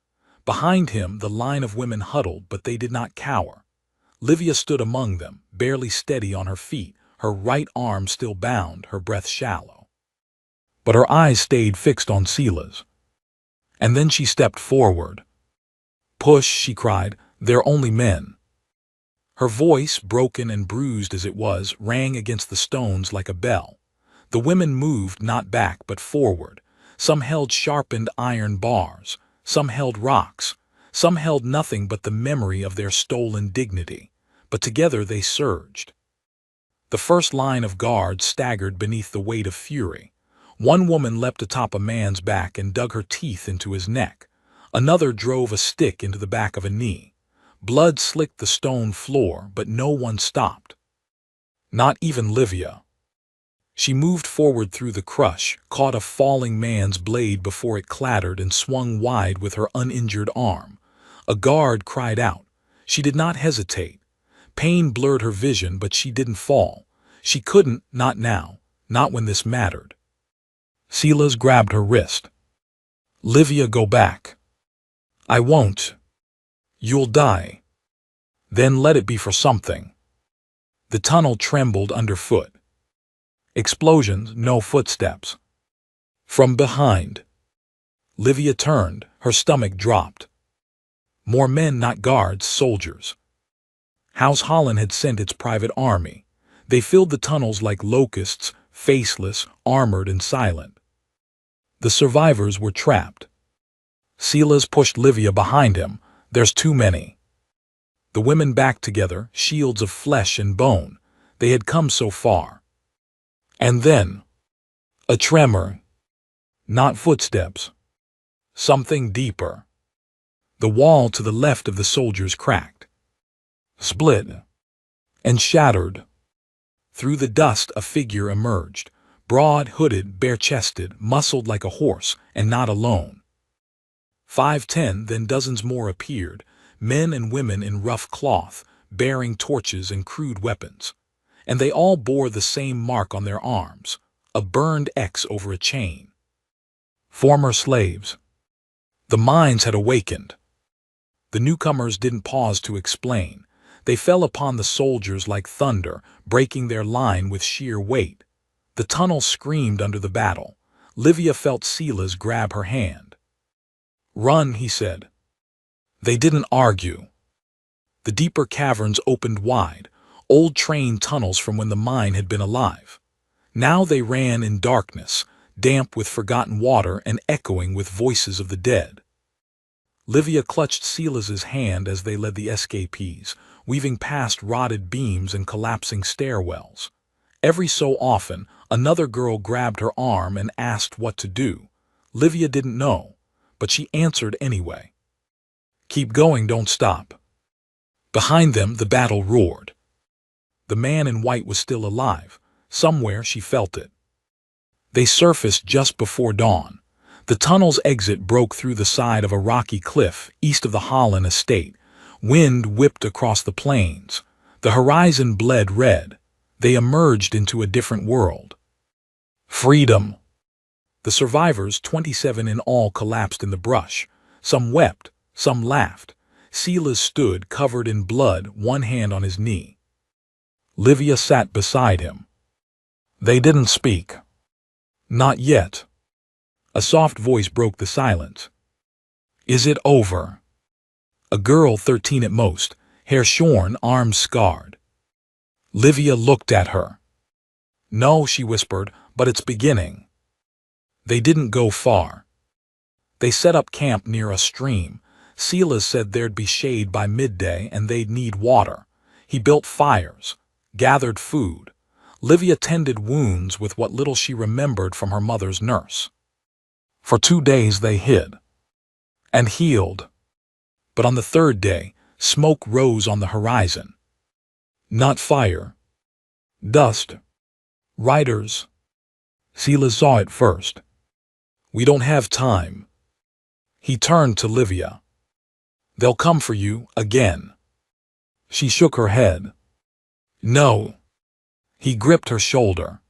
Behind him, the line of women huddled, but they did not cower. Livia stood among them, barely steady on her feet, her right arm still bound, her breath shallow. But her eyes stayed fixed on Silas. And then she stepped forward. Push, she cried, they're only men. Her voice, broken and bruised as it was, rang against the stones like a bell. The women moved not back but forward. Some held sharpened iron bars, some held rocks, some held nothing but the memory of their stolen dignity. But together they surged. The first line of guards staggered beneath the weight of fury. One woman leapt atop a man's back and dug her teeth into his neck. Another drove a stick into the back of a knee. Blood slicked the stone floor, but no one stopped. Not even Livia. She moved forward through the crush, caught a falling man's blade before it clattered, and swung wide with her uninjured arm. A guard cried out. She did not hesitate. Pain blurred her vision, but she didn't fall. She couldn't, not now, not when this mattered. Silas grabbed her wrist. Livia, go back. I won't. You'll die. Then let it be for something. The tunnel trembled underfoot. Explosions, no footsteps. From behind. Livia turned, her stomach dropped. More men, not guards, soldiers. House Holland had sent its private army. They filled the tunnels like locusts, faceless, armored, and silent. The survivors were trapped. Silas pushed Livia behind him. There's too many. The women backed together, shields of flesh and bone. They had come so far. And then, a tremor. Not footsteps. Something deeper. The wall to the left of the soldiers cracked, split, and shattered. Through the dust a figure emerged, broad-hooded, bare-chested, muscled like a horse, and not alone. 5-10, then dozens more appeared, men and women in rough cloth, bearing torches and crude weapons. And they all bore the same mark on their arms, a burned X over a chain. Former slaves. The minds had awakened. The newcomers didn't pause to explain. They fell upon the soldiers like thunder, breaking their line with sheer weight. The tunnel screamed under the battle. Livia felt Silas grab her hand. "Run," he said. They didn't argue. The deeper caverns opened wide, old train tunnels from when the mine had been alive. Now they ran in darkness, damp with forgotten water and echoing with voices of the dead. Livia clutched Silas's hand as they led the escapees, weaving past rotted beams and collapsing stairwells. Every so often, another girl grabbed her arm and asked what to do. Livia didn't know, but she answered anyway. "Keep going, don't stop." Behind them, the battle roared. The man in white was still alive. Somewhere she felt it. They surfaced just before dawn. The tunnel's exit broke through the side of a rocky cliff east of the Holland estate. Wind whipped across the plains. The horizon bled red. They emerged into a different world. Freedom. The survivors, 27 in all, collapsed in the brush. Some wept, some laughed. Silas stood, covered in blood, one hand on his knee. Livia sat beside him. They didn't speak. Not yet. A soft voice broke the silence. "Is it over?" A girl, 13 at most, hair shorn, arms scarred. Livia looked at her. "No," she whispered, "but it's beginning." They didn't go far. They set up camp near a stream. Silas said there'd be shade by midday and they'd need water. He built fires, gathered food. Livia tended wounds with what little she remembered from her mother's nurse. For 2 days they hid and healed. But on the third day, smoke rose on the horizon. Not fire. Dust. Riders. Silas saw it first. "We don't have time." He turned to Livia. "They'll come for you again." She shook her head. "No." He gripped her shoulder.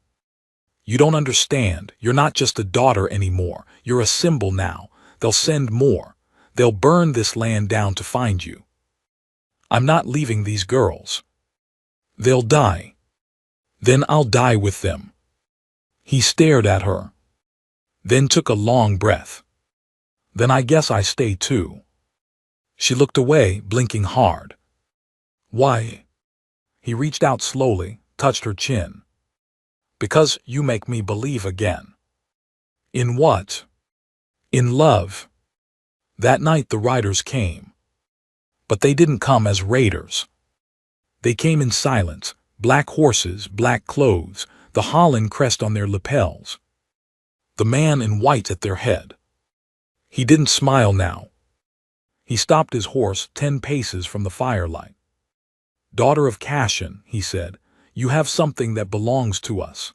"You don't understand. You're not just a daughter anymore. You're a symbol now. They'll send more. They'll burn this land down to find you. I'm not leaving these girls. They'll die. Then I'll die with them." He stared at her, then took a long breath. "Then I guess I stay too." She looked away, blinking hard. "Why?" He reached out slowly, touched her chin. "Because you make me believe again." "In what?" "In love." That night the riders came. But they didn't come as raiders. They came in silence, black horses, black clothes, the Holland crest on their lapels. The man in white at their head. He didn't smile now. He stopped his horse 10 paces from the firelight. "Daughter of Cashin," he said, "you have something that belongs to us."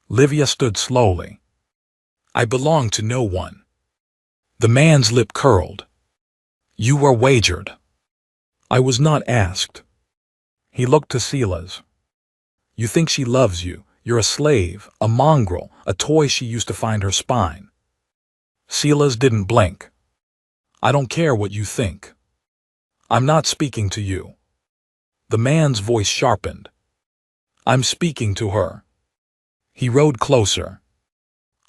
Livia stood slowly. "I belong to no one." The man's lip curled. "You were wagered." "I was not asked." He looked to Silas. "You think she loves you. You're a slave, a mongrel, a toy she used to find her spine." Silas didn't blink. "I don't care what you think. I'm not speaking to you." The man's voice sharpened. "I'm speaking to her." He rode closer.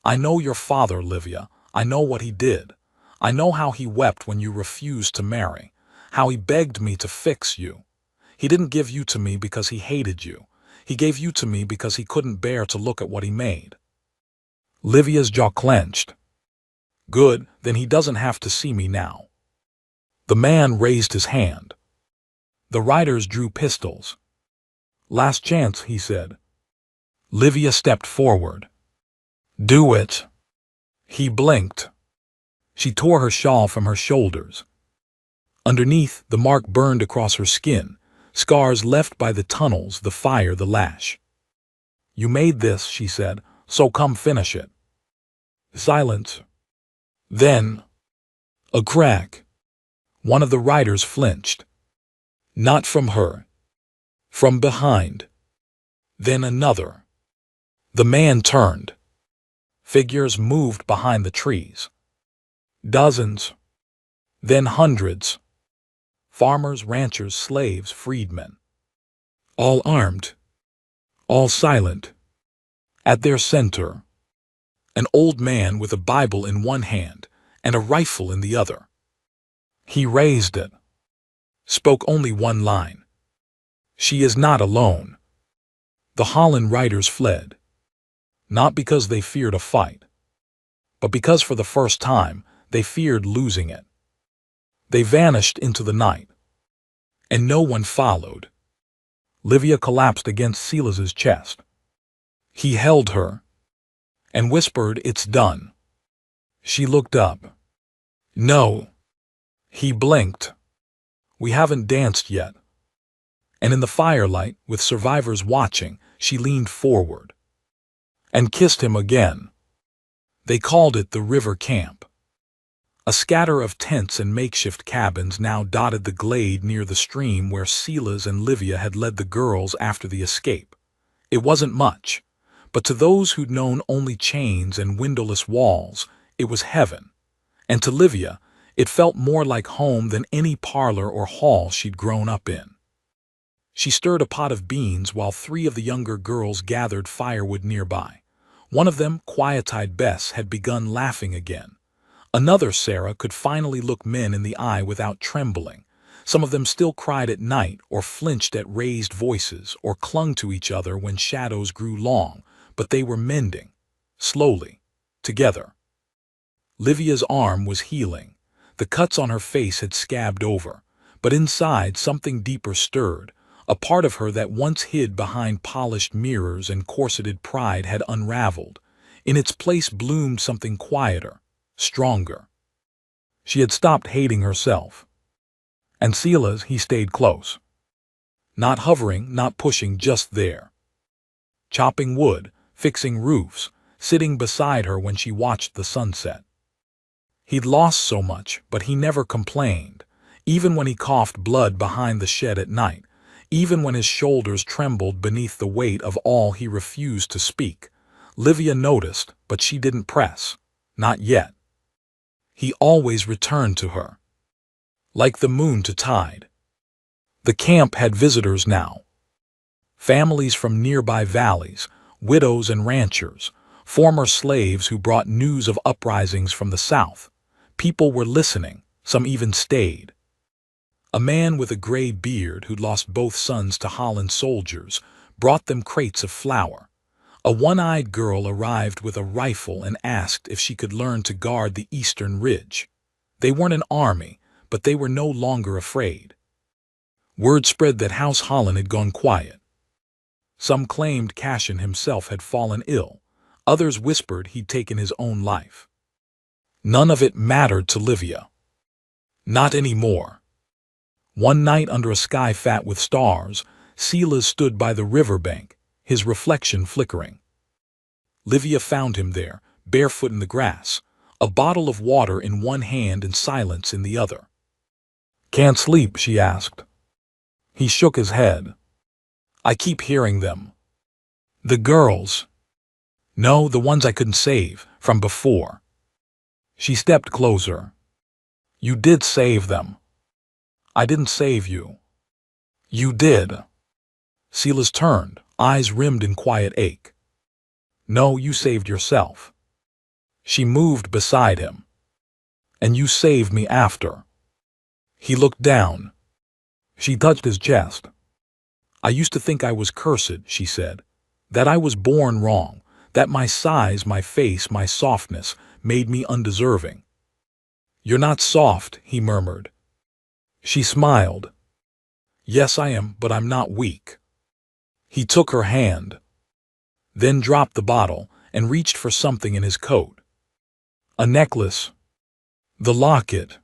"I know your father, Livia. I know what he did. I know how he wept when you refused to marry, how he begged me to fix you. He didn't give you to me because he hated you. He gave you to me because he couldn't bear to look at what he made." Livia's jaw clenched. "Good, then he doesn't have to see me now." The man raised his hand. The riders drew pistols. "Last chance," he said. Livia stepped forward. "Do it." He blinked. She tore her shawl from her shoulders. Underneath, the mark burned across her skin, scars left by the tunnels, the fire, the lash. "You made this," she said, "so come finish it." Silence. Then, a crack. One of the riders flinched. Not from her. From behind. Then another. The man turned. Figures moved behind the trees. Dozens. Then hundreds. Farmers, ranchers, slaves, freedmen. All armed. All silent. At their center, an old man with a Bible in one hand and a rifle in the other. He raised it. Spoke only one line. "She is not alone." The Holland riders fled. Not because they feared a fight, but because for the first time they feared losing it. They vanished into the night, and no one followed. Livia collapsed against Silas's chest. He held her and whispered, "It's done." She looked up. "No." He blinked. "We haven't danced yet." And in the firelight, with survivors watching, she leaned forward and kissed him again. They called it the river camp. A scatter of tents and makeshift cabins now dotted the glade near the stream where Silas and Livia had led the girls after the escape. It wasn't much, but to those who'd known only chains and windowless walls, it was heaven. And to Livia, it felt more like home than any parlor or hall she'd grown up in. She stirred a pot of beans while 3 of the younger girls gathered firewood nearby. One of them, quiet-eyed Bess, had begun laughing again. Another, Sarah, could finally look men in the eye without trembling. Some of them still cried at night or flinched at raised voices or clung to each other when shadows grew long, but they were mending, slowly, together. Livia's arm was healing. The cuts on her face had scabbed over, but inside something deeper stirred. A part of her that once hid behind polished mirrors and corseted pride had unraveled. In its place bloomed something quieter, stronger. She had stopped hating herself. And Silas, he stayed close. Not hovering, not pushing, just there. Chopping wood, fixing roofs, sitting beside her when she watched the sunset. He'd lost so much, but he never complained, even when he coughed blood behind the shed at night, even when his shoulders trembled beneath the weight of all he refused to speak. Livia noticed, but she didn't press. Not yet. He always returned to her. Like the moon to tide. The camp had visitors now. Families from nearby valleys, widows and ranchers, former slaves who brought news of uprisings from the south. People were listening, some even stayed. A man with a gray beard who'd lost both sons to Holland soldiers brought them crates of flour. A one-eyed girl arrived with a rifle and asked if she could learn to guard the eastern ridge. They weren't an army, but they were no longer afraid. Word spread that House Holland had gone quiet. Some claimed Cashin himself had fallen ill. Others whispered he'd taken his own life. None of it mattered to Livia. Not anymore. One night under a sky fat with stars, Silas stood by the riverbank, his reflection flickering. Livia found him there, barefoot in the grass, a bottle of water in one hand and silence in the other. "Can't sleep?" she asked. He shook his head. "I keep hearing them." "The girls?" "No, the ones I couldn't save, from before." She stepped closer. "You did save them." "I didn't save you." "You did." Silas turned, eyes rimmed in quiet ache. "No, you saved yourself." She moved beside him. "And you saved me after." He looked down. She touched his chest. "I used to think I was cursed," she said, "that I was born wrong, that my size, my face, my softness made me undeserving." "You're not soft," he murmured. She smiled. "Yes, I am, but I'm not weak." He took her hand, then dropped the bottle and reached for something in his coat. "A necklace." The locket,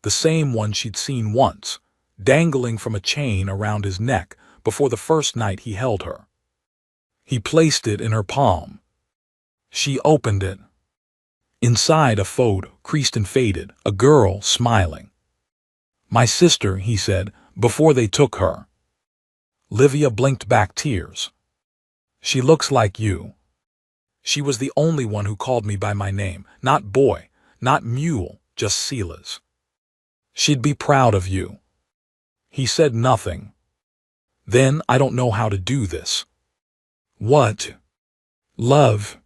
the same one she'd seen once, dangling from a chain around his neck before the first night he held her. He placed it in her palm. She opened it. Inside, a photo, creased and faded, a girl smiling. "My sister," he said, "before they took her." Livia blinked back tears. "She looks like you. She was the only one who called me by my name, not boy, not mule, just Silas. She'd be proud of you." He said nothing. "Then I don't know how to do this." "What?" "Love."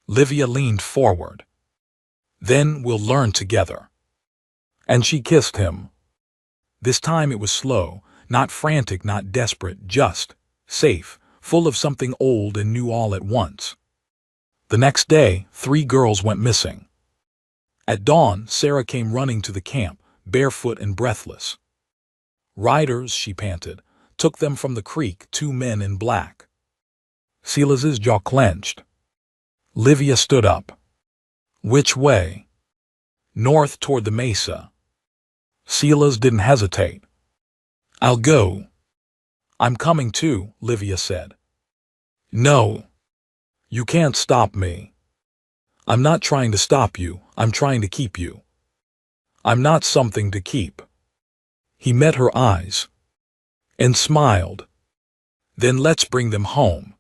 Livia leaned forward. "Then we'll learn together." And she kissed him. This time it was slow, not frantic, not desperate, just safe, full of something old and new all at once. The next day, 3 girls went missing. At dawn, Sarah came running to the camp, barefoot and breathless. "Riders," she panted, "took them from the creek, 2 men in black." Silas's jaw clenched. Livia stood up. "Which way?" "North toward the mesa." Silas didn't hesitate. "I'll go." "I'm coming too," Livia said. "No. You can't stop me." "I'm not trying to stop you, I'm trying to keep you." "I'm not something to keep." He met her eyes and smiled. "Then let's bring them home."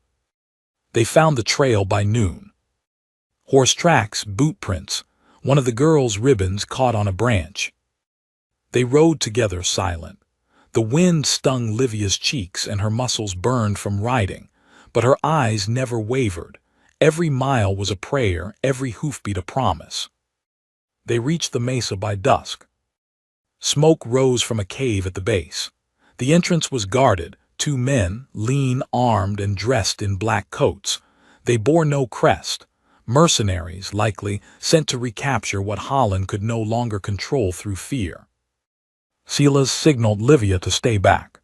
They found the trail by noon. Horse tracks, boot prints, one of the girls' ribbons caught on a branch. They rode together silent. The wind stung Livia's cheeks and her muscles burned from riding, but her eyes never wavered. Every mile was a prayer, every hoofbeat a promise. They reached the mesa by dusk. Smoke rose from a cave at the base. The entrance was guarded, 2 men, lean, armed, and dressed in black coats. They bore no crest. Mercenaries, likely, sent to recapture what Holland could no longer control through fear. Silas signaled Livia to stay back.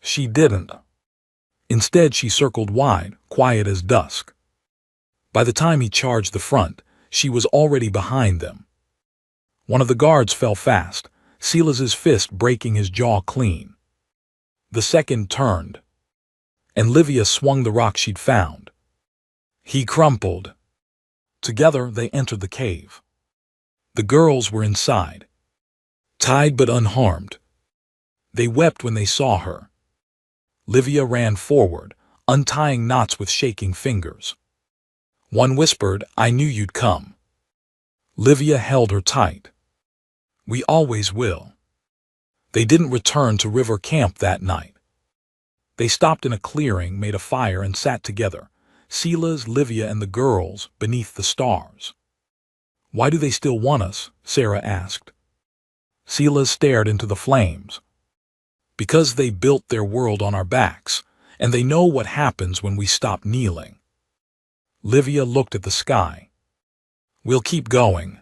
She didn't. Instead, she circled wide, quiet as dusk. By the time he charged the front, she was already behind them. One of the guards fell fast, Silas's fist breaking his jaw clean. The second turned, and Livia swung the rock she'd found. He crumpled. Together, they entered the cave. The girls were inside, tied but unharmed. They wept when they saw her. Livia ran forward, untying knots with shaking fingers. One whispered, "I knew you'd come." Livia held her tight. "We always will." They didn't return to River Camp that night. They stopped in a clearing, made a fire, and sat together, Silas, Livia, and the girls, beneath the stars. "Why do they still want us?" Sarah asked. Silas stared into the flames. "Because they built their world on our backs, and they know what happens when we stop kneeling." Livia looked at the sky. "We'll keep going."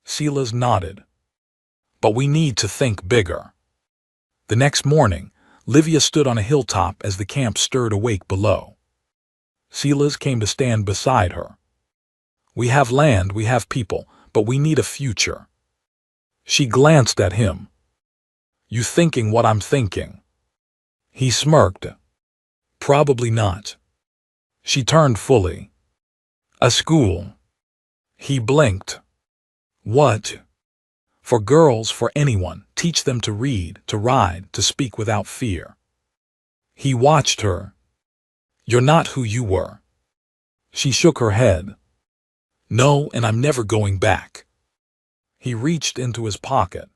Silas nodded. "But we need to think bigger." The next morning, Livia stood on a hilltop as the camp stirred awake below. Silas came to stand beside her. "We have land, we have people, but we need a future." She glanced at him. "You thinking what I'm thinking?" He smirked. "Probably not." She turned fully. "A school." He blinked. "What?" "For girls, for anyone. Teach them to read, to ride, to speak without fear." He watched her. "You're not who you were." She shook her head. "No, and I'm never going back." He reached into his pocket,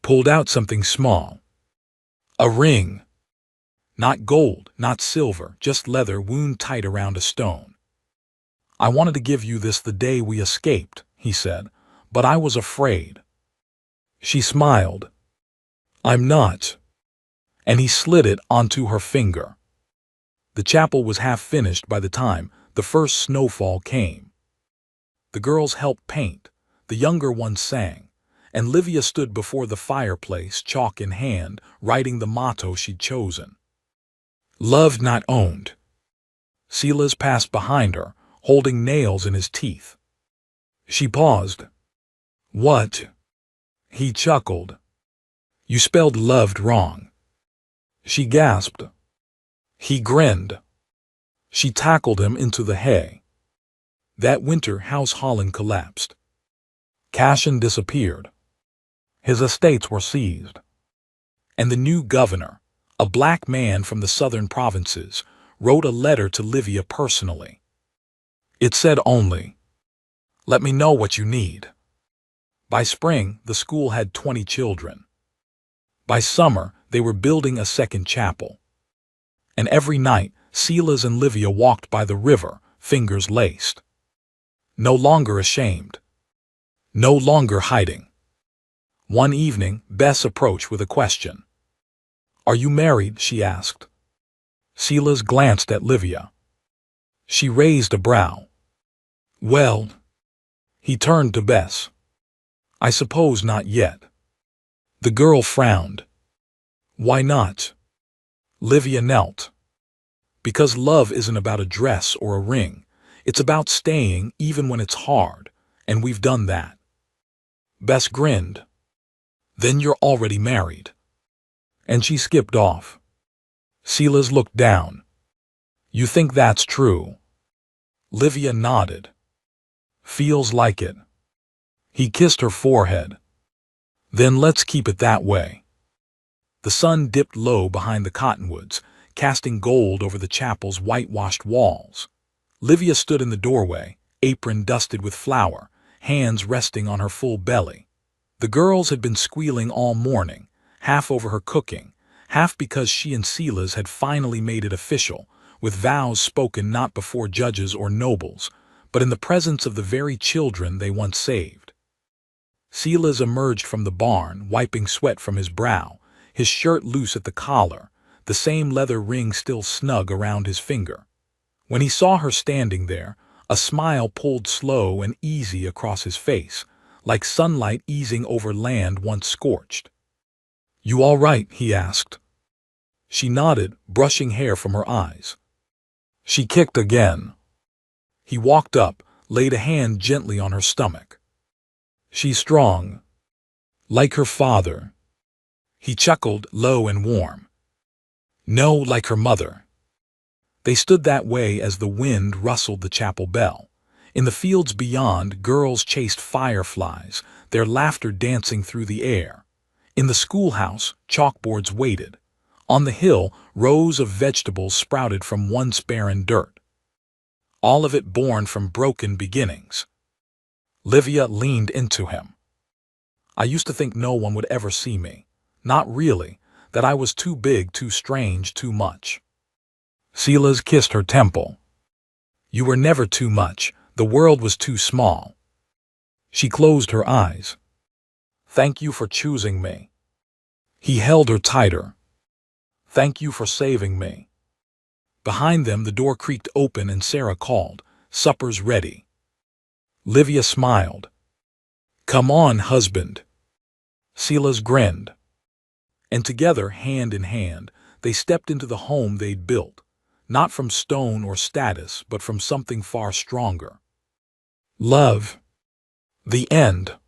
pulled out something small. A ring. Not gold, not silver, just leather wound tight around a stone. "I wanted to give you this the day we escaped," he said, "but I was afraid." She smiled. "I'm not." And he slid it onto her finger. The chapel was half finished by the time the first snowfall came. The girls helped paint, the younger ones sang, and Livia stood before the fireplace, chalk in hand, writing the motto she'd chosen. "Loved, not owned." Silas passed behind her, holding nails in his teeth. She paused. What? He chuckled. You spelled loved wrong. She gasped. He grinned. She tackled him into the hay. That winter, House Holland collapsed. Cashin disappeared. His estates were seized. And the new governor, a black man from the southern provinces, wrote a letter to Livia personally. It said only, "Let me know what you need." By spring, the school had 20 children. By summer, they were building a second chapel. And every night, Silas and Livia walked by the river, fingers laced. No longer ashamed. No longer hiding. One evening, Bess approached with a question. "Are you married?" she asked. Silas glanced at Livia. She raised a brow. "Well," he turned to Bess. "I suppose not yet." The girl frowned. "Why not?" Livia knelt. "Because love isn't about a dress or a ring. It's about staying even when it's hard, and we've done that." Bess grinned. "Then you're already married." And she skipped off. Silas looked down. "You think that's true?" Livia nodded. "Feels like it." He kissed her forehead. "Then let's keep it that way." The sun dipped low behind the cottonwoods, casting gold over the chapel's whitewashed walls. Livia stood in the doorway, apron dusted with flour, hands resting on her full belly. The girls had been squealing all morning, half over her cooking, half because she and Silas had finally made it official, with vows spoken not before judges or nobles, but in the presence of the very children they once saved. Silas emerged from the barn, wiping sweat from his brow, his shirt loose at the collar, the same leather ring still snug around his finger. When he saw her standing there, a smile pulled slow and easy across his face, like sunlight easing over land once scorched. "You all right?" he asked. She nodded, brushing hair from her eyes. She kicked again. He walked up, laid a hand gently on her stomach. "She's strong. Like her father." He chuckled, low and warm. "No, like her mother." They stood that way as the wind rustled the chapel bell. In the fields beyond, girls chased fireflies, their laughter dancing through the air. In the schoolhouse, chalkboards waited. On the hill, rows of vegetables sprouted from once barren dirt. All of it born from broken beginnings. Livia leaned into him. "I used to think no one would ever see me. Not really, that I was too big, too strange, too much." Silas kissed her temple. "You were never too much. The world was too small." She closed her eyes. "Thank you for choosing me." He held her tighter. "Thank you for saving me." Behind them, the door creaked open and Sarah called, "Supper's ready." Livia smiled. "Come on, husband." Silas grinned. And together, hand in hand, they stepped into the home they'd built, not from stone or status, but from something far stronger. Love. The end.